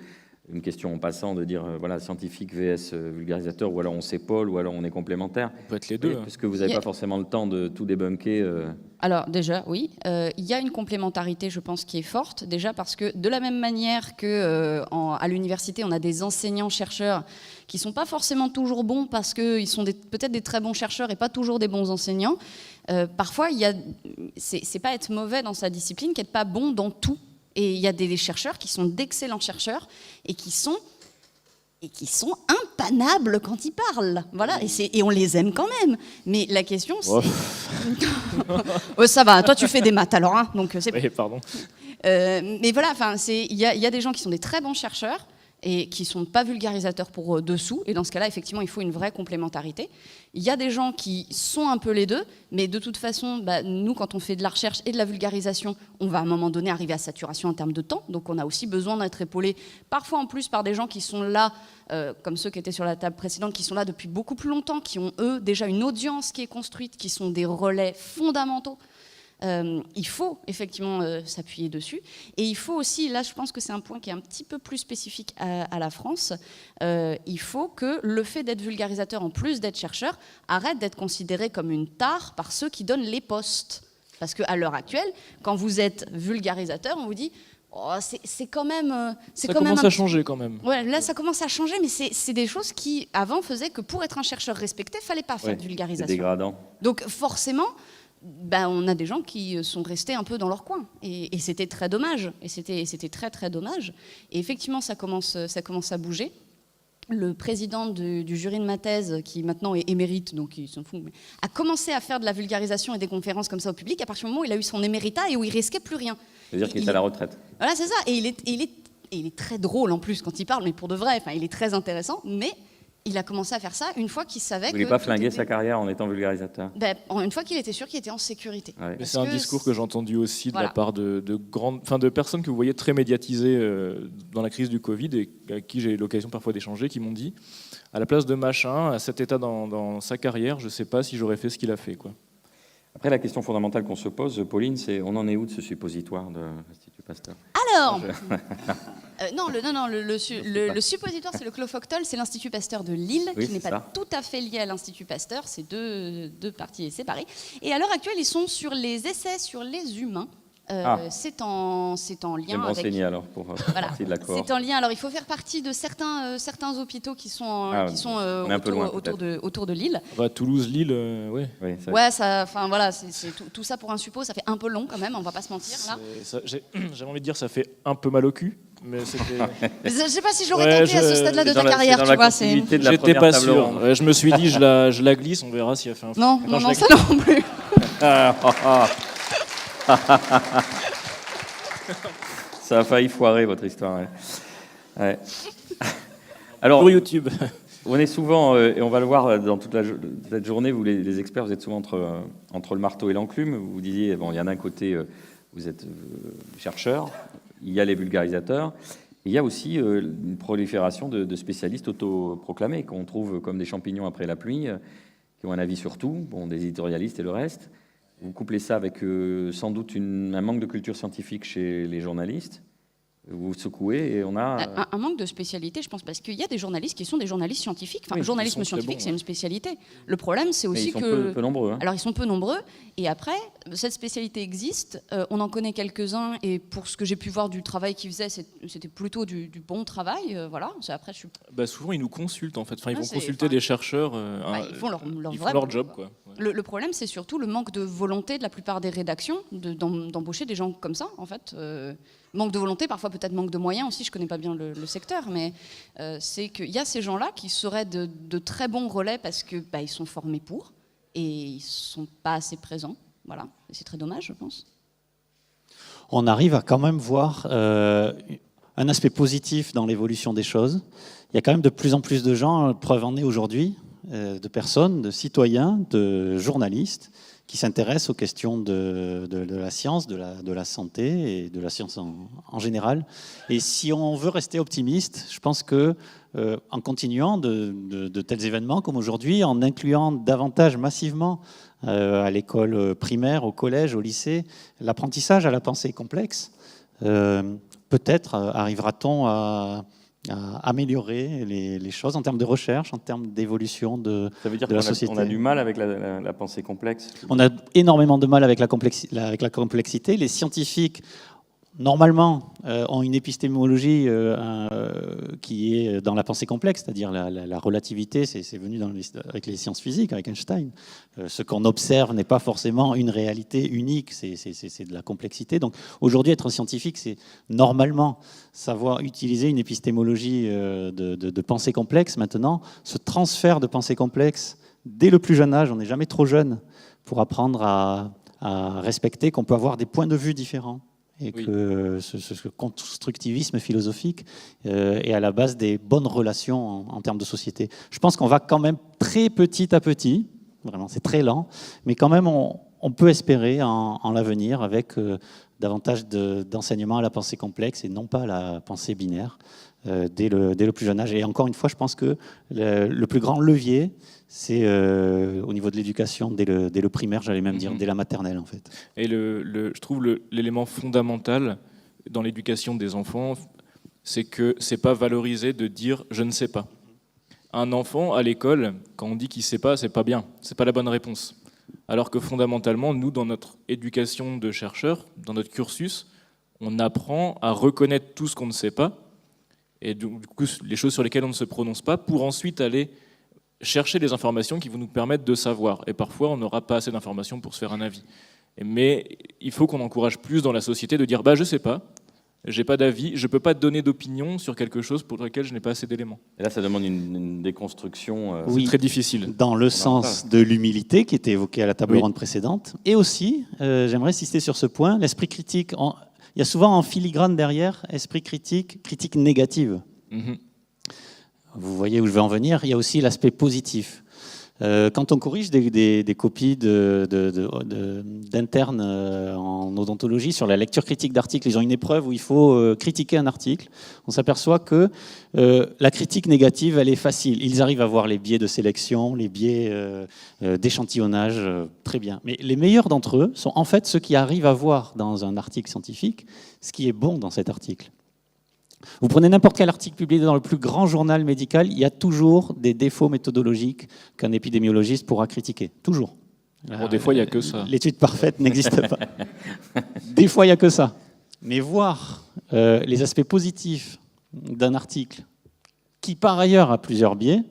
une question en passant de dire, voilà, scientifique vs vulgarisateur, ou alors on s'épaule, ou alors on est complémentaire. On peut être les deux. Parce que vous n'avez pas forcément le temps de tout débunker. Alors déjà, oui, il y a une complémentarité, je pense, qui est forte. Déjà parce que de la même manière qu'à l'université, on a des enseignants-chercheurs qui ne sont pas forcément toujours bons parce qu'ils sont peut-être des très bons chercheurs et pas toujours des bons enseignants. Parfois, c'est pas être mauvais dans sa discipline qu'être pas bon dans tout. Et il y a des chercheurs qui sont d'excellents chercheurs et qui sont impanables quand ils parlent. Voilà, et on les aime quand même. Mais la question, c'est... Oh, ça va, toi tu fais des maths alors, hein, donc c'est... Oui, pardon. Mais voilà, il y a des gens qui sont des très bons chercheurs et qui ne sont pas vulgarisateurs pour dessous. Et dans ce cas-là, effectivement, il faut une vraie complémentarité. Il y a des gens qui sont un peu les deux, mais de toute façon, nous, quand on fait de la recherche et de la vulgarisation, on va à un moment donné arriver à saturation en termes de temps. Donc on a aussi besoin d'être épaulé, parfois en plus par des gens qui sont là, comme ceux qui étaient sur la table précédente, qui sont là depuis beaucoup plus longtemps, qui ont, eux, déjà une audience qui est construite, qui sont des relais fondamentaux. Il faut effectivement s'appuyer dessus. Et il faut aussi, là je pense que c'est un point qui est un petit peu plus spécifique à la France, il faut que le fait d'être vulgarisateur en plus d'être chercheur arrête d'être considéré comme une tare par ceux qui donnent les postes. Parce qu'à l'heure actuelle, quand vous êtes vulgarisateur, on vous dit oh, c'est quand même... ça commence à changer quand même. Ouais, là ça commence à changer, mais c'est des choses qui avant faisaient que pour être un chercheur respecté, il ne fallait pas faire de vulgarisation. C'est dégradant. Donc forcément... on a des gens qui sont restés un peu dans leur coin. Et c'était très dommage. Et c'était très, très dommage. Et effectivement, ça commence à bouger. Le président du jury de ma thèse, qui maintenant est émérite, donc il s'en fout, mais a commencé à faire de la vulgarisation et des conférences comme ça au public à partir du moment où il a eu son éméritat et où il risquait plus rien. C'est-à-dire qu'il est à la retraite. Voilà, c'est ça. Et il est très drôle en plus quand il parle, mais pour de vrai. Enfin, il est très intéressant, mais il a commencé à faire ça une fois qu'il savait Vous que... voulez pas tout flinguer était- sa carrière en étant vulgarisateur? Une fois qu'il était sûr qu'il était en sécurité. Ouais. Mais Parce c'est un que discours que j'ai entendu aussi de Voilà. la part de personnes que vous voyez très médiatisées dans la crise du Covid et avec qui j'ai eu l'occasion parfois d'échanger, qui m'ont dit, à la place de machin, à cet état dans sa carrière, je ne sais pas si j'aurais fait ce qu'il a fait, quoi. Après, la question fondamentale qu'on se pose, Pauline, c'est on en est où de ce suppositoire de l'Institut Pasteur? Alors, le suppositoire, c'est le clofoctol, c'est l'Institut Pasteur de Lille, Oui, qui n'est c'est pas ça. tout à fait lié à l'Institut Pasteur, c'est deux parties séparées. Et à l'heure actuelle, ils sont sur les essais sur les humains. C'est en Je vais lien me avec... renseigner alors pour Voilà. partie de la cohorte. C'est en lien. Alors, il faut faire partie de certains hôpitaux qui sont, on est un peu loin, autour de Lille. Bah, Toulouse, Lille, ouais. Oui, ça- Ouais, voilà, c'est tout ça pour un suppôt, ça fait un peu long quand même, on va pas se mentir là. J'avais envie de dire ça fait un peu mal au cul, mais c'était... Mais je sais pas si je l'aurais Ouais, tenté à ce stade-là de C'est dans ta la- carrière, c'est dans tu la vois. C'est... continuité de la J'étais première pas table sûr. ronde. Ouais, je me suis dit, je la glisse, on verra si elle fait un... Non, Attends, je la ça non plus. Ça a failli foirer votre histoire. Ouais. Ouais. Alors, Pour YouTube. on est souvent, et on va le voir dans toute cette journée, vous les experts, vous êtes souvent entre le marteau et l'enclume. Vous disiez, bon, il y en a d'un côté, vous êtes chercheur, il y a les vulgarisateurs, il y a aussi une prolifération de spécialistes autoproclamés qu'on trouve comme des champignons après la pluie, qui ont un avis sur tout, bon, des éditorialistes et le reste. Vous couplez ça avec sans doute un manque de culture scientifique chez les journalistes. Vous secouez et on a... Un manque de spécialité, je pense, parce qu'il y a des journalistes qui sont des journalistes scientifiques. Enfin, Oui, le journalisme qui sont très scientifique, bons, c'est une spécialité. Le problème, c'est Mais aussi ils sont que... peu nombreux. Hein. Alors, ils sont peu nombreux. Et après, cette spécialité existe. On en connaît quelques-uns. Et pour ce que j'ai pu voir du travail qu'ils faisaient, c'était plutôt du bon travail. Voilà. Après, je suis... Bah, souvent, ils nous consultent, en fait. Enfin, ils Ah, vont c'est- consulter enfin, des chercheurs. ils font leur ils vrai font leur boulot, job, quoi. quoi. Ouais. Le problème, c'est surtout le manque de volonté de la plupart des rédactions d'embaucher des gens comme ça, en fait. Manque de volonté, parfois peut-être manque de moyens aussi, je connais pas bien le secteur, mais c'est qu'il y a ces gens-là qui seraient de très bons relais parce que ils sont formés pour et ils sont pas assez présents. Voilà, et c'est très dommage, je pense. On arrive à quand même voir un aspect positif dans l'évolution des choses. Il y a quand même de plus en plus de gens, preuve en est aujourd'hui, de personnes, de citoyens, de journalistes, qui s'intéressent aux questions de la science, de la santé et de la science en général. Et si on veut rester optimiste, je pense que en continuant de tels événements comme aujourd'hui, en incluant davantage massivement à l'école primaire, au collège, au lycée, l'apprentissage à la pensée complexe, peut-être arrivera-t-on à améliorer les choses en termes de recherche, en termes d'évolution de Ça veut dire de la qu'on société. a du mal avec la pensée complexe. On a énormément de mal avec la complexité. Les scientifiques, normalement, ont une épistémologie qui est dans la pensée complexe, c'est-à-dire la relativité, c'est venu avec les sciences physiques, avec Einstein. Ce qu'on observe n'est pas forcément une réalité unique, c'est de la complexité. Donc aujourd'hui, être scientifique, c'est normalement savoir utiliser une épistémologie de pensée complexe. Maintenant, ce transfert de pensée complexe, dès le plus jeune âge, on n'est jamais trop jeune pour apprendre à respecter qu'on peut avoir des points de vue différents. Et Oui. que ce constructivisme philosophique est à la base des bonnes relations en termes de société. Je pense qu'on va quand même très petit à petit, vraiment c'est très lent, mais quand même on peut espérer en l'avenir avec davantage d'enseignement à la pensée complexe et non pas à la pensée binaire dès le plus jeune âge. Et encore une fois, je pense que le plus grand levier, c'est au niveau de l'éducation dès le primaire, j'allais même dire dès la maternelle en fait. Et je trouve l'élément fondamental dans l'éducation des enfants, c'est que c'est pas valorisé de dire je ne sais pas. Un enfant à l'école, quand on dit qu'il sait pas, c'est pas bien, c'est pas la bonne réponse. Alors que fondamentalement, nous, dans notre éducation de chercheurs, dans notre cursus, on apprend à reconnaître tout ce qu'on ne sait pas, et du coup les choses sur lesquelles on ne se prononce pas, pour ensuite aller chercher des informations qui vont nous permettre de savoir. Et parfois, on n'aura pas assez d'informations pour se faire un avis. Mais il faut qu'on encourage plus dans la société de dire je ne sais pas, j'ai pas d'avis, je ne peux pas donner d'opinion sur quelque chose pour lequel je n'ai pas assez d'éléments. Et là, ça demande une déconstruction. Oui. C'est très difficile. Dans le sens de l'humilité qui était évoqué à la table Oui. ronde précédente. Et aussi, j'aimerais insister sur ce point, l'esprit critique. Il y a souvent en filigrane derrière, esprit critique, critique négative. Mhm. vous voyez où je veux en venir, il y a aussi l'aspect positif. Quand on corrige des copies d'internes en odontologie sur la lecture critique d'articles, ils ont une épreuve où il faut critiquer un article. On s'aperçoit que la critique négative, elle est facile. Ils arrivent à voir les biais de sélection, les biais d'échantillonnage, très bien. Mais les meilleurs d'entre eux sont en fait ceux qui arrivent à voir dans un article scientifique ce qui est bon dans cet article. Vous prenez n'importe quel article publié dans le plus grand journal médical, il y a toujours des défauts méthodologiques qu'un épidémiologiste pourra critiquer. Toujours. Bon, des fois, il n'y a que ça. L'étude parfaite n'existe pas. Des fois, il n'y a que ça. Mais voir les aspects positifs d'un article qui, par ailleurs, a plusieurs biais,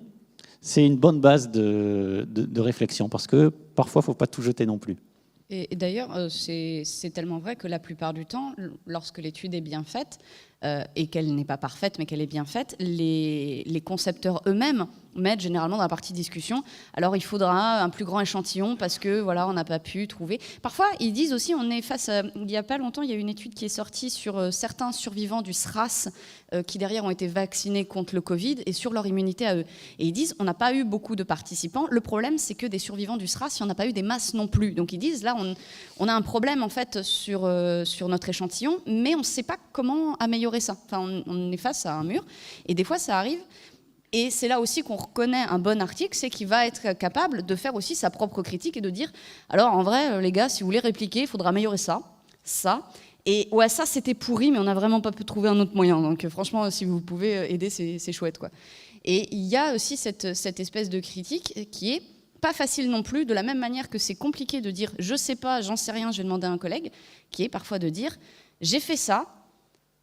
c'est une bonne base de réflexion, parce que parfois, il ne faut pas tout jeter non plus. Et d'ailleurs, c'est tellement vrai que la plupart du temps, lorsque l'étude est bien faite, et qu'elle n'est pas parfaite, mais qu'elle est bien faite, les concepteurs eux-mêmes mettent généralement dans la partie discussion, alors il faudra un plus grand échantillon parce que voilà, on n'a pas pu trouver. Parfois, ils disent aussi, on est face à, il n'y a pas longtemps, il y a une étude qui est sortie sur certains survivants du SRAS qui derrière ont été vaccinés contre le Covid et sur leur immunité à eux. Et ils disent, on n'a pas eu beaucoup de participants. Le problème, c'est que des survivants du SRAS, il n'y en a pas eu des masses non plus. Donc ils disent, là, on a un problème en fait sur notre échantillon, mais on ne sait pas comment améliorer ça. Enfin, on est face à un mur. Et des fois, ça arrive. Et c'est là aussi qu'on reconnaît un bon article, c'est qu'il va être capable de faire aussi sa propre critique et de dire, alors en vrai, les gars, si vous voulez répliquer, il faudra améliorer ça. Et ouais, ça, c'était pourri, mais on n'a vraiment pas pu trouver un autre moyen. Donc franchement, si vous pouvez aider, c'est chouette, quoi. Et il y a aussi cette espèce de critique qui est pas facile non plus, de la même manière que c'est compliqué de dire, je sais pas, j'en sais rien, je vais demander à un collègue, qui est parfois de dire, j'ai fait ça,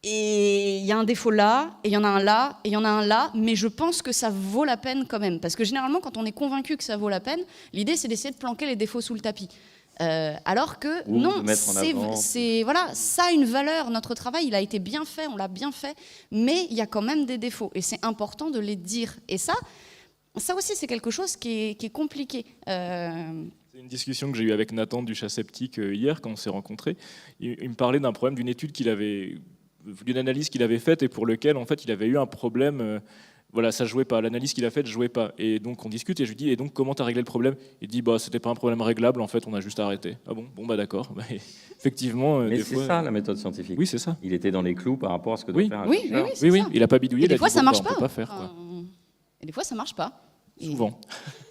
et il y a un défaut là, et il y en a un là, et il y en a un là, mais je pense que ça vaut la peine quand même. Parce que généralement, quand on est convaincu que ça vaut la peine, l'idée, c'est d'essayer de planquer les défauts sous le tapis. Alors que non, c'est voilà, ça a une valeur. Notre travail, il a été bien fait, on l'a bien fait, mais il y a quand même des défauts. Et c'est important de les dire. Et ça aussi, c'est quelque chose qui est compliqué. C'est une discussion que j'ai eue avec Nathan du Chat Sceptique hier, quand on s'est rencontrés. Il me parlait d'un problème, d'une étude d'une analyse qu'il avait faite et pour lequel en fait il avait eu un problème, voilà, ça jouait pas, l'analyse qu'il a faite jouait pas, et donc on discute et je lui dis, et donc comment t'as réglé le problème? Il dit, bah c'était pas un problème réglable, en fait on a juste arrêté. Ah bon, bah d'accord. Effectivement, mais des c'est fois, ça la méthode scientifique. Oui, c'est ça. Il était dans les clous par rapport à ce que doit faire un chercheur. Oui, il a pas bidouillé. Et des fois ça marche on pas. Peut pas faire, quoi. Et des fois ça marche pas. Souvent.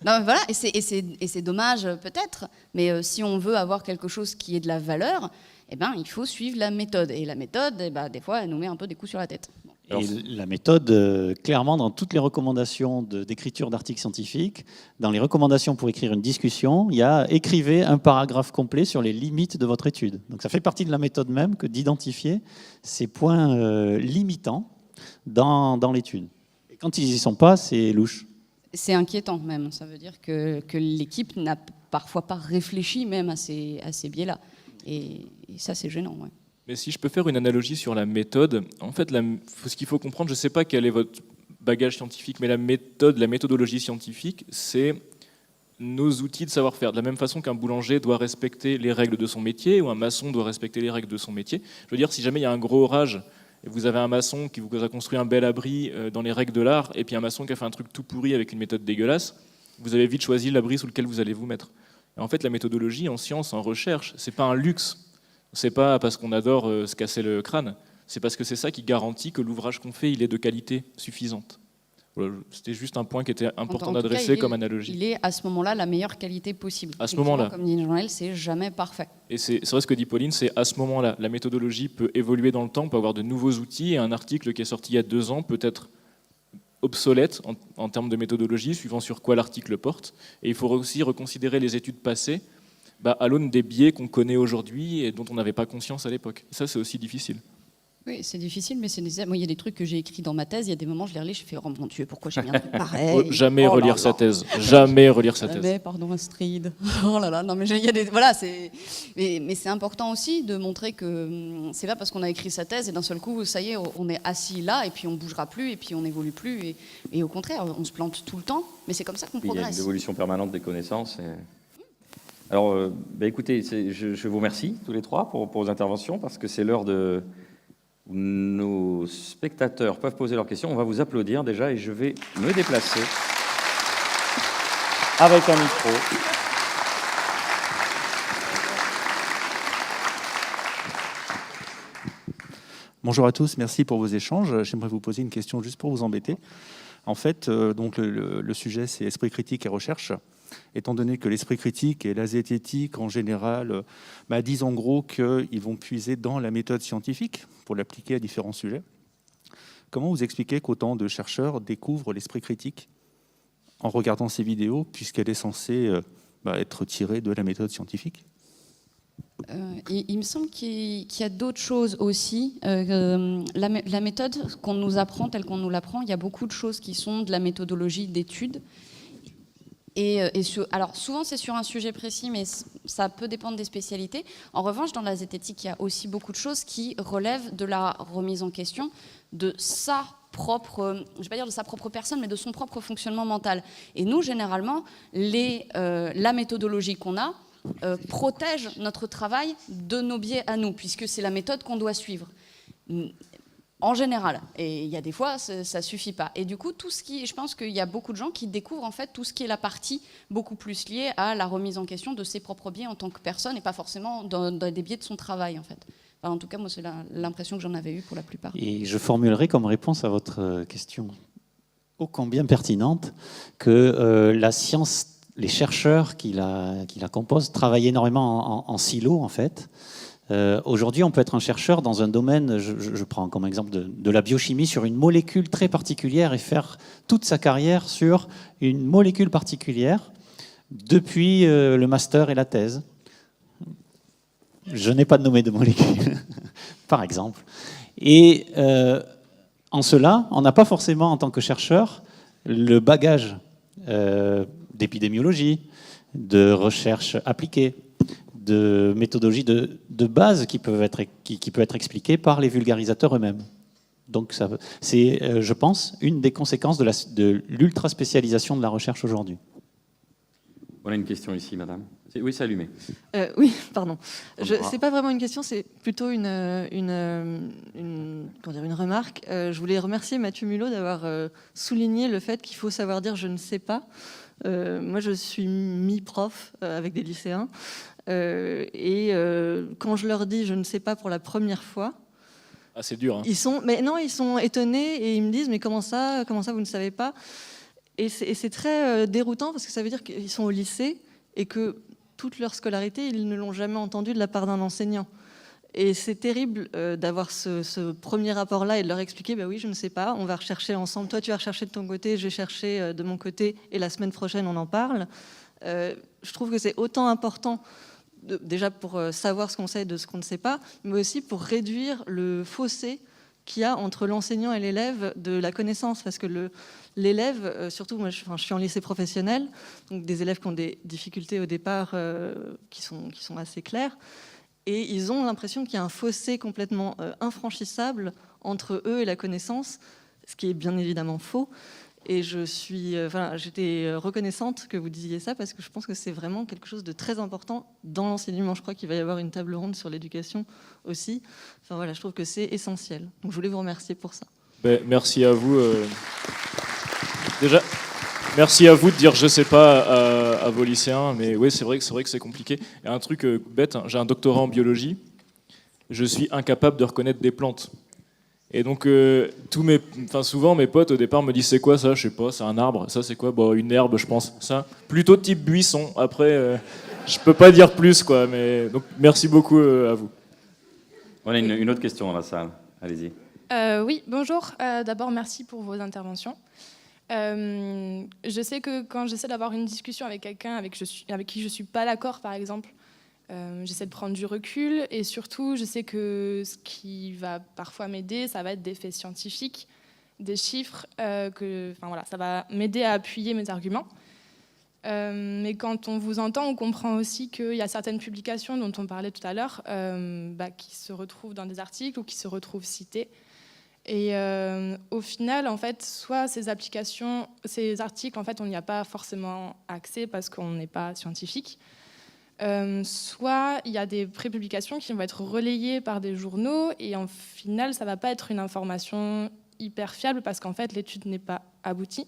Non, voilà, et c'est dommage peut-être, mais si on veut avoir quelque chose qui ait de la valeur, eh ben, il faut suivre la méthode. Et la méthode, eh ben, des fois, elle nous met un peu des coups sur la tête. Et la méthode, clairement, dans toutes les recommandations d'écriture d'articles scientifiques, dans les recommandations pour écrire une discussion, il y a écrivez un paragraphe complet sur les limites de votre étude. Donc ça fait partie de la méthode même que d'identifier ces points limitants dans l'étude. Et quand ils n'y sont pas, c'est louche. C'est inquiétant même. Ça veut dire que l'équipe n'a parfois pas réfléchi même à ces biais-là. Et ça, c'est gênant. Ouais. Mais si je peux faire une analogie sur la méthode, en fait, ce qu'il faut comprendre, je ne sais pas quel est votre bagage scientifique, mais la méthodologie scientifique, c'est nos outils de savoir-faire. De la même façon qu'un boulanger doit respecter les règles de son métier, ou un maçon doit respecter les règles de son métier. Je veux dire, si jamais il y a un gros orage, et vous avez un maçon qui vous a construit un bel abri dans les règles de l'art, et puis un maçon qui a fait un truc tout pourri avec une méthode dégueulasse, vous avez vite choisi l'abri sous lequel vous allez vous mettre. Et en fait, la méthodologie en science, en recherche, c'est pas un luxe. C'est pas parce qu'on adore se casser le crâne. C'est parce que c'est ça qui garantit que l'ouvrage qu'on fait, il est de qualité suffisante. Voilà, c'était juste un point qui était important d'adresser comme analogie. Il est à ce moment-là la meilleure qualité possible. À ce moment-là. Comme dit Jean-Noël, c'est jamais parfait. Et c'est vrai ce que dit Pauline, c'est à ce moment-là. La méthodologie peut évoluer dans le temps, peut avoir de nouveaux outils, et un article qui est sorti il y a 2 ans peut être obsolète en termes de méthodologie, suivant sur quoi l'article porte. Et il faut aussi reconsidérer les études passées à l'aune des biais qu'on connaît aujourd'hui et dont on n'avait pas conscience à l'époque. Et ça, c'est aussi difficile. Oui, c'est difficile, mais moi, il y a des trucs que j'ai écrits dans ma thèse, il y a des moments, je les relis, je fais « Oh mon Dieu, pourquoi j'ai mis un truc pareil ?» Jamais relire sa thèse. Jamais relire sa thèse. Mais pardon, Astrid. Oh là là, non mais il y a des... Voilà, mais c'est important aussi de montrer que c'est pas parce qu'on a écrit sa thèse et d'un seul coup, ça y est, on est assis là et puis on bougera plus et puis on n'évolue plus. Et au contraire, on se plante tout le temps, mais c'est comme ça qu'on progresse. Il y a une évolution permanente des connaissances. Alors, écoutez, je vous remercie tous les trois pour vos interventions, parce que c'est l'heure de nos spectateurs peuvent poser leurs questions. On va vous applaudir déjà et je vais me déplacer avec un micro. Bonjour à tous, merci pour vos échanges. J'aimerais vous poser une question juste pour vous embêter. En fait, donc le sujet, c'est esprit critique et recherche. Étant donné que l'esprit critique et la zététique, en général, disent en gros qu'ils vont puiser dans la méthode scientifique pour l'appliquer à différents sujets, comment vous expliquez qu'autant de chercheurs découvrent l'esprit critique en regardant ces vidéos, puisqu'elle est censée être tirée de la méthode scientifique ? Il me semble qu'il y a d'autres choses aussi. La méthode qu'on nous apprend, telle qu'on nous l'apprend, il y a beaucoup de choses qui sont de la méthodologie d'études. Alors souvent c'est sur un sujet précis, mais ça peut dépendre des spécialités. En revanche, dans la zététique, il y a aussi beaucoup de choses qui relèvent de la remise en question de sa propre, je ne vais pas dire de sa propre personne, mais de son propre fonctionnement mental. Et nous, généralement, la méthodologie qu'on a protège notre travail de nos biais à nous, puisque c'est la méthode qu'on doit suivre. En général, et il y a des fois, ça suffit pas. Et du coup, je pense qu'il y a beaucoup de gens qui découvrent en fait tout ce qui est la partie beaucoup plus liée à la remise en question de ses propres biais en tant que personne, et pas forcément dans des biais de son travail en fait. Enfin, en tout cas, moi, c'est l'impression que j'en avais eue pour la plupart. Et je formulerai comme réponse à votre question ô combien pertinente que la science, les chercheurs qui la composent travaillent énormément en silo en fait. Aujourd'hui, on peut être un chercheur dans un domaine, je prends comme exemple de la biochimie, sur une molécule très particulière et faire toute sa carrière sur une molécule particulière depuis le master et la thèse. Je n'ai pas nommé de molécule, par exemple. Et en cela, on n'a pas forcément, en tant que chercheur, le bagage d'épidémiologie, de recherche appliquée, de méthodologie de base qui peut être expliquée par les vulgarisateurs eux-mêmes. Donc c'est, je pense, une des conséquences de l'ultra-spécialisation de la recherche aujourd'hui. Voilà une question ici, madame. Oui, c'est allumé. Oui, pardon. C'est pas vraiment une question, c'est plutôt une remarque. Je voulais remercier Mathieu Mulot d'avoir souligné le fait qu'il faut savoir dire « je ne sais pas ». Moi, je suis mi-prof avec des lycéens. Et quand je leur dis « je ne sais pas » pour la première fois... Ah, c'est dur, hein. Ils sont étonnés et ils me disent « mais comment ça, vous ne savez pas ?» Et c'est très déroutant parce que ça veut dire qu'ils sont au lycée et que toute leur scolarité, ils ne l'ont jamais entendu de la part d'un enseignant. Et c'est terrible d'avoir ce premier rapport-là et de leur expliquer, bah oui, je ne sais pas, on va rechercher ensemble. Toi, tu vas rechercher de ton côté, je vais chercher de mon côté, et la semaine prochaine, on en parle. Je trouve que c'est autant important, déjà pour savoir ce qu'on sait de ce qu'on ne sait pas, mais aussi pour réduire le fossé qu'il y a entre l'enseignant et l'élève de la connaissance. Parce que l'élève, surtout moi je suis en lycée professionnel, donc des élèves qui ont des difficultés au départ qui sont assez claires, et ils ont l'impression qu'il y a un fossé complètement infranchissable entre eux et la connaissance, ce qui est bien évidemment faux. Et j'étais reconnaissante que vous disiez ça parce que je pense que c'est vraiment quelque chose de très important dans l'enseignement. Je crois qu'il va y avoir une table ronde sur l'éducation aussi. Enfin voilà, je trouve que c'est essentiel. Donc je voulais vous remercier pour ça. Merci à vous. Déjà, merci à vous de dire je sais pas à vos lycéens, mais oui, c'est vrai que c'est compliqué. Et un truc bête, hein, j'ai un doctorat en biologie, je suis incapable de reconnaître des plantes. Et donc, souvent, mes potes, au départ, me disent « c'est quoi ça ?» Je sais pas, c'est un arbre. Ça, c'est quoi ? Une herbe, je pense. Ça, plutôt type buisson. Après, je peux pas dire plus, quoi. Mais, donc, merci beaucoup à vous. On a une autre question dans la salle. Allez-y. Oui, bonjour. D'abord, merci pour vos interventions. Je sais que quand j'essaie d'avoir une discussion avec quelqu'un avec qui je suis pas d'accord, par exemple, j'essaie de prendre du recul et surtout, je sais que ce qui va parfois m'aider, ça va être des faits scientifiques, des chiffres, ça va m'aider à appuyer mes arguments. Mais quand on vous entend, on comprend aussi qu'il y a certaines publications dont on parlait tout à l'heure qui se retrouvent dans des articles ou qui se retrouvent cités. Et au final, en fait, soit ces articles, en fait, on n'y a pas forcément accès parce qu'on n'est pas scientifique. soit il y a des prépublications qui vont être relayées par des journaux et en final, ça ne va pas être une information hyper fiable parce qu'en fait, l'étude n'est pas aboutie.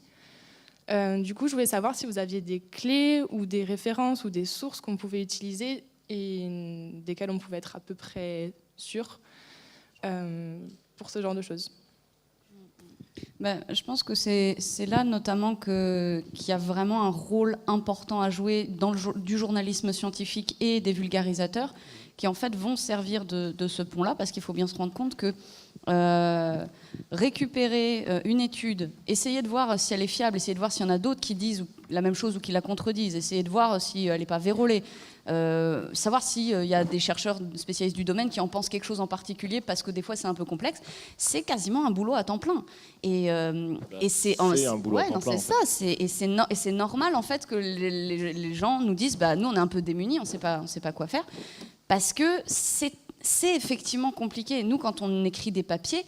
Du coup, je voulais savoir si vous aviez des clés ou des références ou des sources qu'on pouvait utiliser et desquelles on pouvait être à peu près sûr pour ce genre de choses. Je pense que c'est là notamment qu'il y a vraiment un rôle important à jouer du journalisme scientifique et des vulgarisateurs qui en fait vont servir de ce pont-là, parce qu'il faut bien se rendre compte que récupérer une étude, essayer de voir si elle est fiable, essayer de voir s'il y en a d'autres qui disent la même chose ou qui la contredisent, essayer de voir si elle n'est pas vérolée, savoir s'il y a des chercheurs spécialistes du domaine qui en pensent quelque chose en particulier, parce que des fois c'est un peu complexe, c'est quasiment un boulot à temps plein. Et c'est un boulot à temps plein. C'est ça, et c'est normal en fait que les gens nous disent nous on est un peu démunis, on sait pas quoi faire, parce que c'est effectivement compliqué. Nous, quand on écrit des papiers,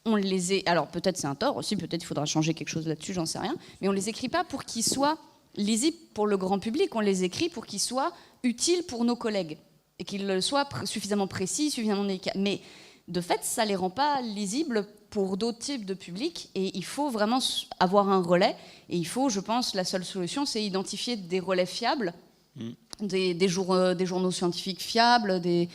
on les alors peut-être c'est un tort aussi, peut-être il faudra changer quelque chose là-dessus, j'en sais rien, mais on les écrit pas pour qu'ils soient lisibles pour le grand public, on les écrit pour qu'ils soient utiles pour nos collègues et qu'ils soient suffisamment précis, suffisamment délicats. Mais de fait, ça les rend pas lisibles pour d'autres types de publics, et il faut vraiment avoir un relais, et il faut, je pense, la seule solution, c'est identifier des relais fiables, des journaux scientifiques fiables, des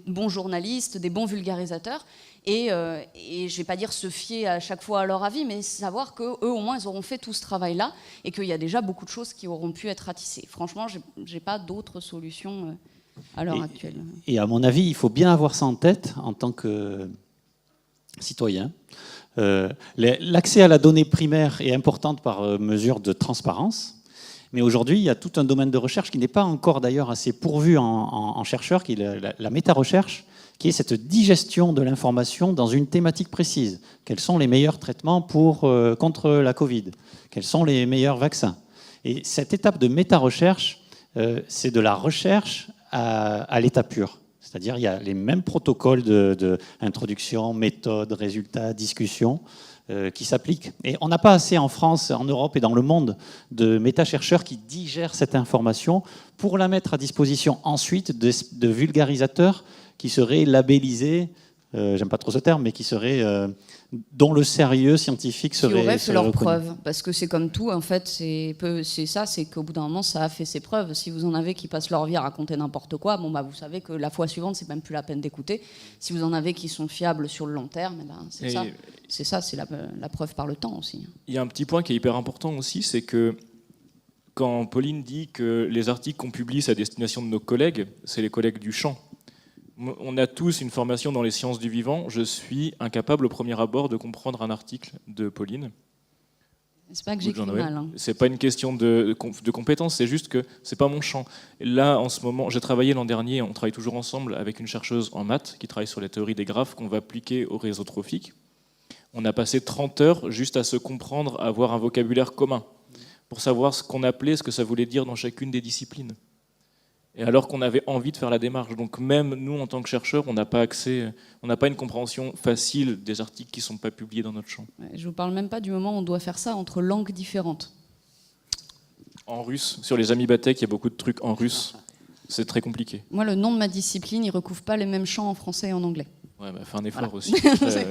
bons journalistes, des bons vulgarisateurs, et je ne vais pas dire se fier à chaque fois à leur avis, mais savoir qu'eux, au moins, ils auront fait tout ce travail-là, et qu'il y a déjà beaucoup de choses qui auront pu être ratissées. Franchement, je n'ai pas d'autres solutions à l'heure actuelle. Et à mon avis, il faut bien avoir ça en tête en tant que citoyen. L'accès à la donnée primaire est important par mesure de transparence. Mais aujourd'hui, il y a tout un domaine de recherche qui n'est pas encore d'ailleurs assez pourvu en chercheurs, qui est la méta-recherche, qui est cette digestion de l'information dans une thématique précise. Quels sont les meilleurs traitements contre la Covid? Quels sont les meilleurs vaccins? Et cette étape de méta-recherche, c'est de la recherche à l'état pur. C'est-à-dire il y a les mêmes protocoles d'introduction, méthode, résultats, discussion, qui s'appliquent. Et on n'a pas assez en France, en Europe et dans le monde de méta-chercheurs qui digèrent cette information pour la mettre à disposition ensuite de vulgarisateurs qui seraient labellisés, j'aime pas trop ce terme, mais dont le sérieux scientifique serait qui auraient fait leurs reconnu. preuves, parce que c'est comme tout, en fait, c'est qu'au bout d'un moment, ça a fait ses preuves. Si vous en avez qui passent leur vie à raconter n'importe quoi, vous savez que la fois suivante, c'est même plus la peine d'écouter. Si vous en avez qui sont fiables sur le long terme, c'est la preuve par le temps aussi. Il y a un petit point qui est hyper important aussi, c'est que quand Pauline dit que les articles qu'on publie à destination de nos collègues, c'est les collègues du champ. On a tous une formation dans les sciences du vivant. Je suis incapable au premier abord de comprendre un article de Pauline. C'est pas que j'écris mal. Hein. C'est pas une question de compétence, c'est juste que c'est pas mon champ. Et là, en ce moment, j'ai travaillé l'an dernier, on travaille toujours ensemble avec une chercheuse en maths qui travaille sur les théories des graphes qu'on va appliquer au réseau trophique. On a passé 30 heures juste à se comprendre, à avoir un vocabulaire commun, pour savoir ce qu'on appelait, ce que ça voulait dire dans chacune des disciplines. Et alors qu'on avait envie de faire la démarche. Donc même nous, en tant que chercheurs, on n'a pas accès, on n'a pas une compréhension facile des articles qui ne sont pas publiés dans notre champ. Je ne vous parle même pas du moment où on doit faire ça entre langues différentes. En russe, sur les Amibatech, il y a beaucoup de trucs en russe. C'est très compliqué. Moi, le nom de ma discipline, il ne recouvre pas les mêmes champs en français et en anglais. Ouais, fais un effort aussi.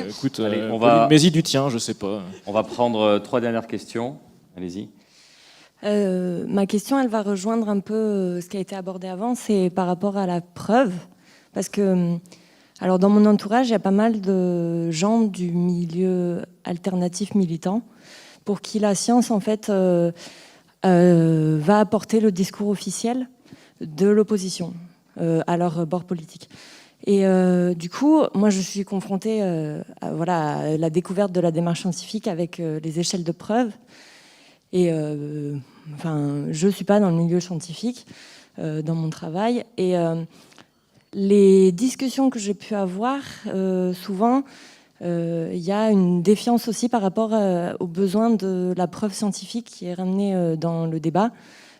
Écoute, allez, mais y du tien, je sais pas. On va prendre 3 dernières questions. Allez-y. Ma question, elle va rejoindre un peu ce qui a été abordé avant, c'est par rapport à la preuve. Parce que, alors dans mon entourage, il y a pas mal de gens du milieu alternatif militant pour qui la science, en fait, va apporter le discours officiel de l'opposition à leur bord politique. Et du coup, moi, je suis confrontée à la découverte de la démarche scientifique avec les échelles de preuve. Et je ne suis pas dans le milieu scientifique dans mon travail. Et les discussions que j'ai pu avoir, souvent, il y a une défiance aussi par rapport aux besoins de la preuve scientifique qui est ramenée dans le débat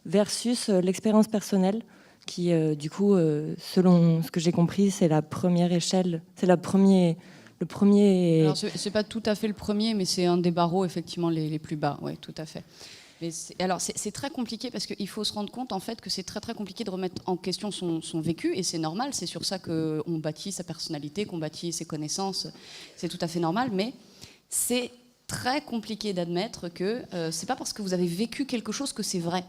versus l'expérience personnelle qui, du coup, selon ce que j'ai compris, c'est la première échelle, c'est le premier... Alors, c'est pas tout à fait le premier, mais c'est un des barreaux, effectivement, les plus bas, oui, tout à fait. Mais alors c'est très compliqué parce qu'il faut se rendre compte en fait que c'est très très compliqué de remettre en question son vécu et c'est normal, c'est sur ça qu'on bâtit sa personnalité, qu'on bâtit ses connaissances, c'est tout à fait normal, mais c'est très compliqué d'admettre que c'est pas parce que vous avez vécu quelque chose que c'est vrai.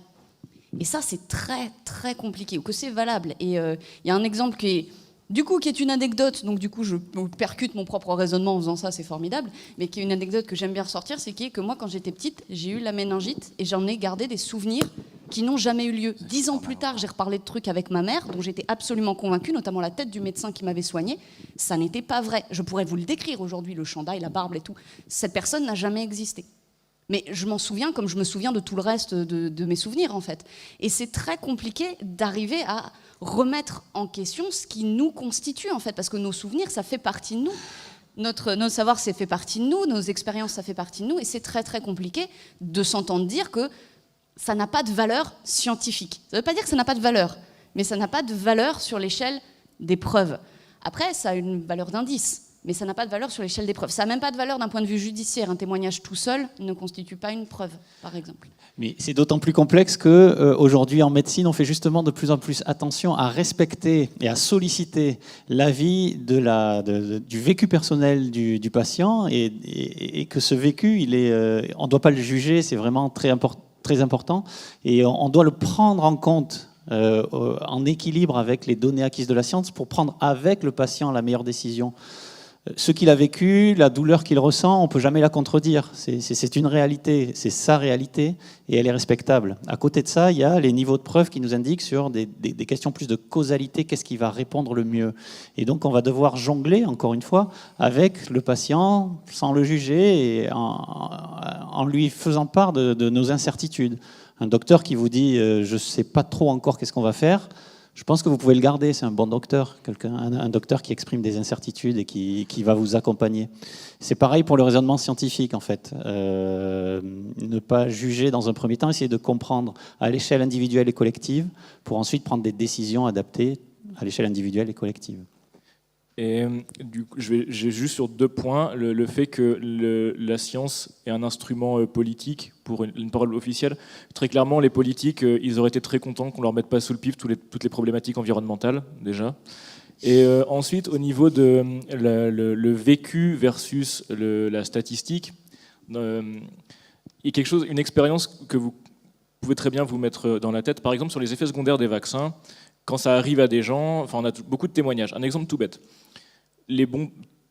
Et ça c'est très très compliqué, ou que c'est valable. Et il y a un exemple qui est une anecdote, donc du coup je percute mon propre raisonnement en faisant ça, c'est formidable, mais qui est une anecdote que j'aime bien ressortir, c'est que moi quand j'étais petite, j'ai eu la méningite et j'en ai gardé des souvenirs qui n'ont jamais eu lieu. 10 ans plus tard, j'ai reparlé de trucs avec ma mère, dont j'étais absolument convaincue, notamment la tête du médecin qui m'avait soignée. Ça n'était pas vrai. Je pourrais vous le décrire aujourd'hui, le chandail, la barbe et tout. Cette personne n'a jamais existé. Mais je m'en souviens comme je me souviens de tout le reste de mes souvenirs, en fait. Et c'est très compliqué d'arriver à remettre en question ce qui nous constitue, en fait, parce que nos souvenirs, ça fait partie de nous. Notre savoir, ça fait partie de nous, nos expériences, ça fait partie de nous, et c'est très très compliqué de s'entendre dire que ça n'a pas de valeur scientifique. Ça ne veut pas dire que ça n'a pas de valeur, mais ça n'a pas de valeur sur l'échelle des preuves. Après, ça a une valeur d'indice, mais ça n'a pas de valeur sur l'échelle des preuves. Ça n'a même pas de valeur d'un point de vue judiciaire. Un témoignage tout seul ne constitue pas une preuve, par exemple. Mais c'est d'autant plus complexe qu'aujourd'hui en médecine, on fait justement de plus en plus attention à respecter et à solliciter l'avis du vécu personnel du patient et que ce vécu, on ne doit pas le juger, c'est vraiment très important et on doit le prendre en compte en équilibre avec les données acquises de la science pour prendre avec le patient la meilleure décision. Ce qu'il a vécu, la douleur qu'il ressent, on ne peut jamais la contredire. C'est une réalité, c'est sa réalité et elle est respectable. À côté de ça, il y a les niveaux de preuve qui nous indiquent sur des questions plus de causalité, qu'est-ce qui va répondre le mieux. Et donc on va devoir jongler, encore une fois, avec le patient sans le juger et en lui faisant part de nos incertitudes. Un docteur qui vous dit « je ne sais pas trop encore qu'est-ce qu'on va faire », je pense que vous pouvez le garder, c'est un bon docteur, un docteur qui exprime des incertitudes et qui va vous accompagner. C'est pareil pour le raisonnement scientifique, en fait. Ne pas juger dans un premier temps, essayer de comprendre à l'échelle individuelle et collective, pour ensuite prendre des décisions adaptées à l'échelle individuelle et collective. Et du coup, j'ai juste sur 2 points, le fait que la science est un instrument politique pour une parole officielle. Très clairement, les politiques, ils auraient été très contents qu'on leur mette pas sous le pif toutes les problématiques environnementales, déjà. Et ensuite, au niveau de le vécu versus la statistique, il y a une expérience que vous pouvez très bien vous mettre dans la tête, par exemple sur les effets secondaires des vaccins. Quand ça arrive à des gens, on a beaucoup de témoignages. Un exemple tout bête.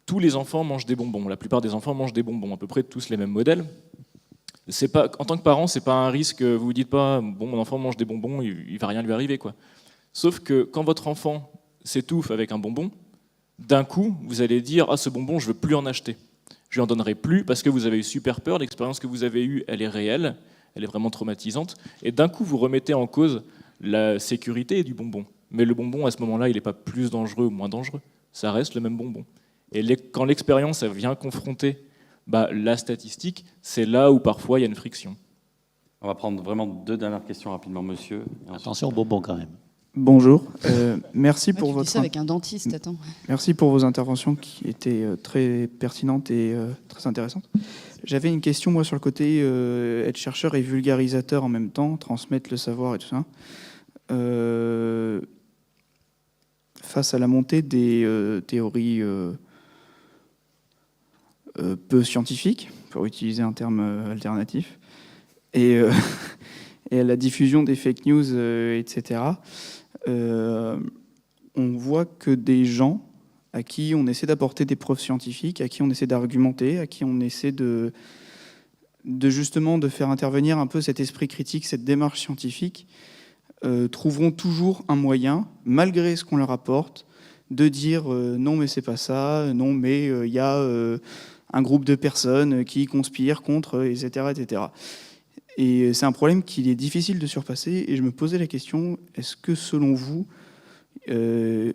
Tous les enfants mangent des bonbons. La plupart des enfants mangent des bonbons, à peu près tous les mêmes modèles. En tant que parent, c'est pas un risque. Vous vous dites pas, bon, mon enfant mange des bonbons, il va rien lui arriver, quoi. Sauf que quand votre enfant s'étouffe avec un bonbon, d'un coup, vous allez dire, ah, ce bonbon, je veux plus en acheter. Je lui en donnerai plus parce que vous avez eu super peur. L'expérience que vous avez eue, elle est réelle, elle est vraiment traumatisante. Et d'un coup, vous remettez en cause la sécurité du bonbon. Mais le bonbon, à ce moment-là, il n'est pas plus dangereux ou moins dangereux. Ça reste le même bonbon. Et quand l'expérience vient confronter la statistique, c'est là où parfois il y a une friction. On va prendre vraiment 2 dernières questions rapidement, monsieur. Attention au bonbon quand même. Bonjour, merci pour tu dis ça avec un dentiste, attends. Merci pour vos interventions qui étaient très pertinentes et très intéressantes. J'avais une question, moi, sur le côté être chercheur et vulgarisateur en même temps, transmettre le savoir et tout ça. Face à la montée des théories peu scientifiques, pour utiliser un terme alternatif, et à la diffusion des fake news, etc., on voit que des gens à qui on essaie d'apporter des preuves scientifiques, à qui on essaie d'argumenter, à qui on essaie de justement de faire intervenir un peu cet esprit critique, cette démarche scientifique, trouveront toujours un moyen, malgré ce qu'on leur apporte, de dire non mais c'est pas ça, non mais il y a un groupe de personnes qui conspirent contre, etc., etc. Et c'est un problème qu'il est difficile de surpasser. Et je me posais la question, est-ce que selon vous, il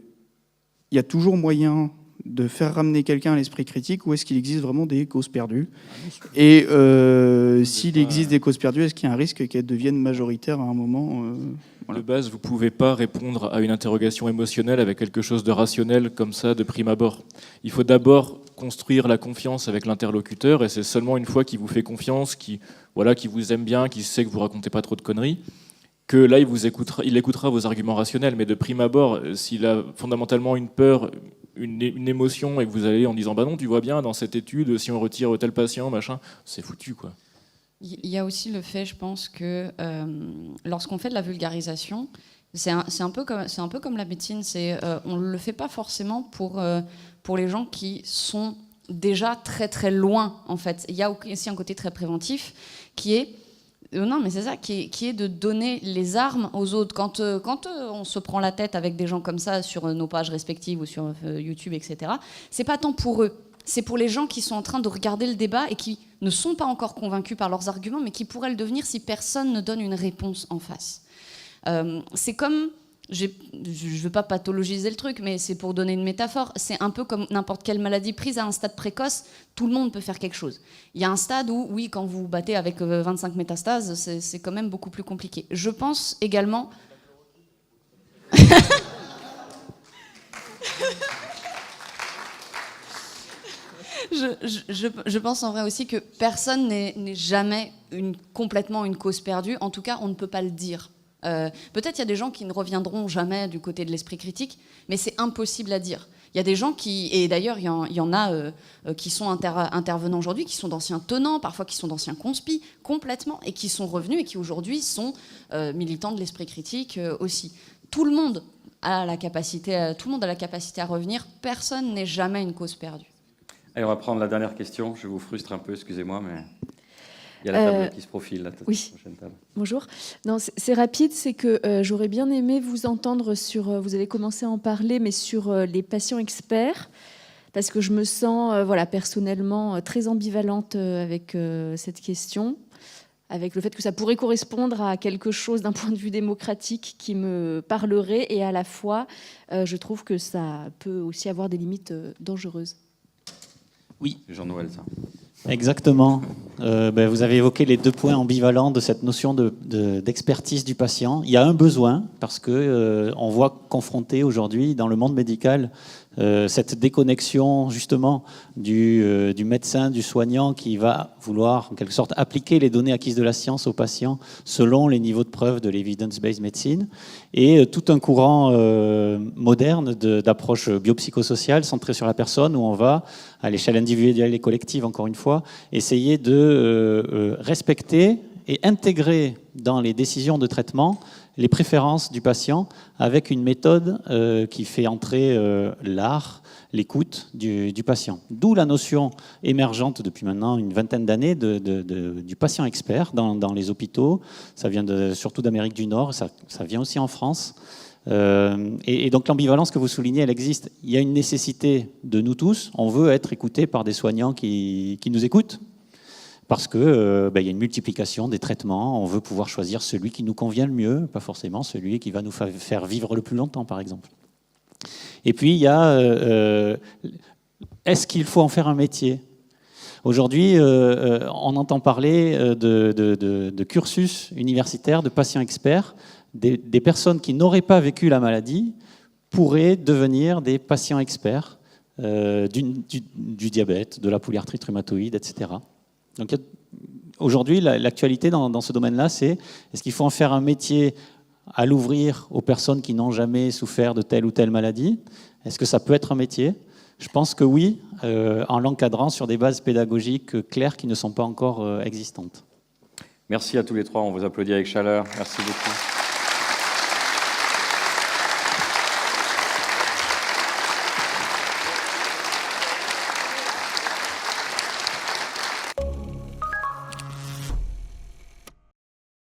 y a toujours moyen de faire ramener quelqu'un à l'esprit critique, ou est-ce qu'il existe vraiment des causes perdues? Et s'il existe des causes perdues, est-ce qu'il y a un risque qu'elles deviennent majoritaires à un moment De base, vous ne pouvez pas répondre à une interrogation émotionnelle avec quelque chose de rationnel comme ça de prime abord. Il faut d'abord construire la confiance avec l'interlocuteur, et c'est seulement une fois qu'il vous fait confiance, qu'il voilà, qui vous aime bien, qui sait que vous racontez pas trop de conneries, que là, il écoutera vos arguments rationnels. Mais de prime abord, s'il a fondamentalement une peur, une émotion, et que vous allez en disant bah non, tu vois bien, dans cette étude, si on retire tel patient, machin, c'est foutu, quoi. Il y a aussi le fait, je pense, que lorsqu'on fait de la vulgarisation, c'est un peu comme la médecine, on ne le fait pas forcément pour les gens qui sont déjà très très loin, en fait. Il y a aussi un côté très préventif qui est non, mais c'est ça, qui est de donner les armes aux autres. Quand on se prend la tête avec des gens comme ça sur nos pages respectives ou sur YouTube, etc., c'est pas tant pour eux. C'est pour les gens qui sont en train de regarder le débat et qui ne sont pas encore convaincus par leurs arguments, mais qui pourraient le devenir si personne ne donne une réponse en face. C'est comme... Je ne veux pas pathologiser le truc, mais c'est pour donner une métaphore. C'est un peu comme n'importe quelle maladie prise à un stade précoce, tout le monde peut faire quelque chose. Il y a un stade où, oui, quand vous battez avec 25 métastases, c'est quand même beaucoup plus compliqué. Je pense également... Je pense en vrai aussi que personne n'est jamais complètement une cause perdue. En tout cas, on ne peut pas le dire. Peut-être il y a des gens qui ne reviendront jamais du côté de l'esprit critique, mais c'est impossible à dire. Il y a des gens qui, et d'ailleurs il y en a qui sont intervenants aujourd'hui, qui sont d'anciens tenants, parfois qui sont d'anciens conspis, complètement, et qui sont revenus et qui aujourd'hui sont militants de l'esprit critique aussi. Tout le monde a la capacité à revenir. Personne n'est jamais une cause perdue. Allez, on va prendre la dernière question. Je vous frustre un peu, excusez-moi, mais il y a la table qui se profile, la prochaine table. Bonjour. Non, c'est rapide, c'est que j'aurais bien aimé vous entendre sur, vous avez commencé à en parler, mais sur les patients experts, parce que je me sens personnellement très ambivalente avec cette question, avec le fait que ça pourrait correspondre à quelque chose d'un point de vue démocratique qui me parlerait, et à la fois, je trouve que ça peut aussi avoir des limites dangereuses. Oui. Jean-Noël, ça. Exactement. Vous avez évoqué les 2 points ambivalents de cette notion d'expertise du patient. Il y a un besoin, parce qu'on voit confronter aujourd'hui dans le monde médical cette déconnexion justement du médecin, du soignant qui va vouloir en quelque sorte appliquer les données acquises de la science aux patients selon les niveaux de preuve de l'evidence-based medicine, et tout un courant moderne d'approche biopsychosociale centrée sur la personne, où on va, à l'échelle individuelle et collective encore une fois, essayer de respecter et intégrer dans les décisions de traitement les préférences du patient avec une méthode qui fait entrer l'art, l'écoute du patient. D'où la notion émergente depuis maintenant une vingtaine d'années du patient expert dans les hôpitaux. Ça vient surtout d'Amérique du Nord, ça vient aussi en France. Et donc l'ambivalence que vous soulignez, elle existe. Il y a une nécessité de nous tous. On veut être écouté par des soignants qui nous écoutent, parce qu'il y a une multiplication des traitements. On veut pouvoir choisir celui qui nous convient le mieux, pas forcément celui qui va nous faire vivre le plus longtemps, par exemple. Et puis, il y a est-ce qu'il faut en faire un métier ? Aujourd'hui, on entend parler de cursus universitaire, de patients experts. Des personnes qui n'auraient pas vécu la maladie pourraient devenir des patients experts du diabète, de la polyarthrite rhumatoïde, etc. Donc aujourd'hui, l'actualité dans ce domaine-là, c'est est-ce qu'il faut en faire un métier à l'ouvrir aux personnes qui n'ont jamais souffert de telle ou telle maladie ? Est-ce que ça peut être un métier ? Je pense que oui, en l'encadrant sur des bases pédagogiques claires qui ne sont pas encore existantes. Merci à tous les trois, on vous applaudit avec chaleur. Merci beaucoup.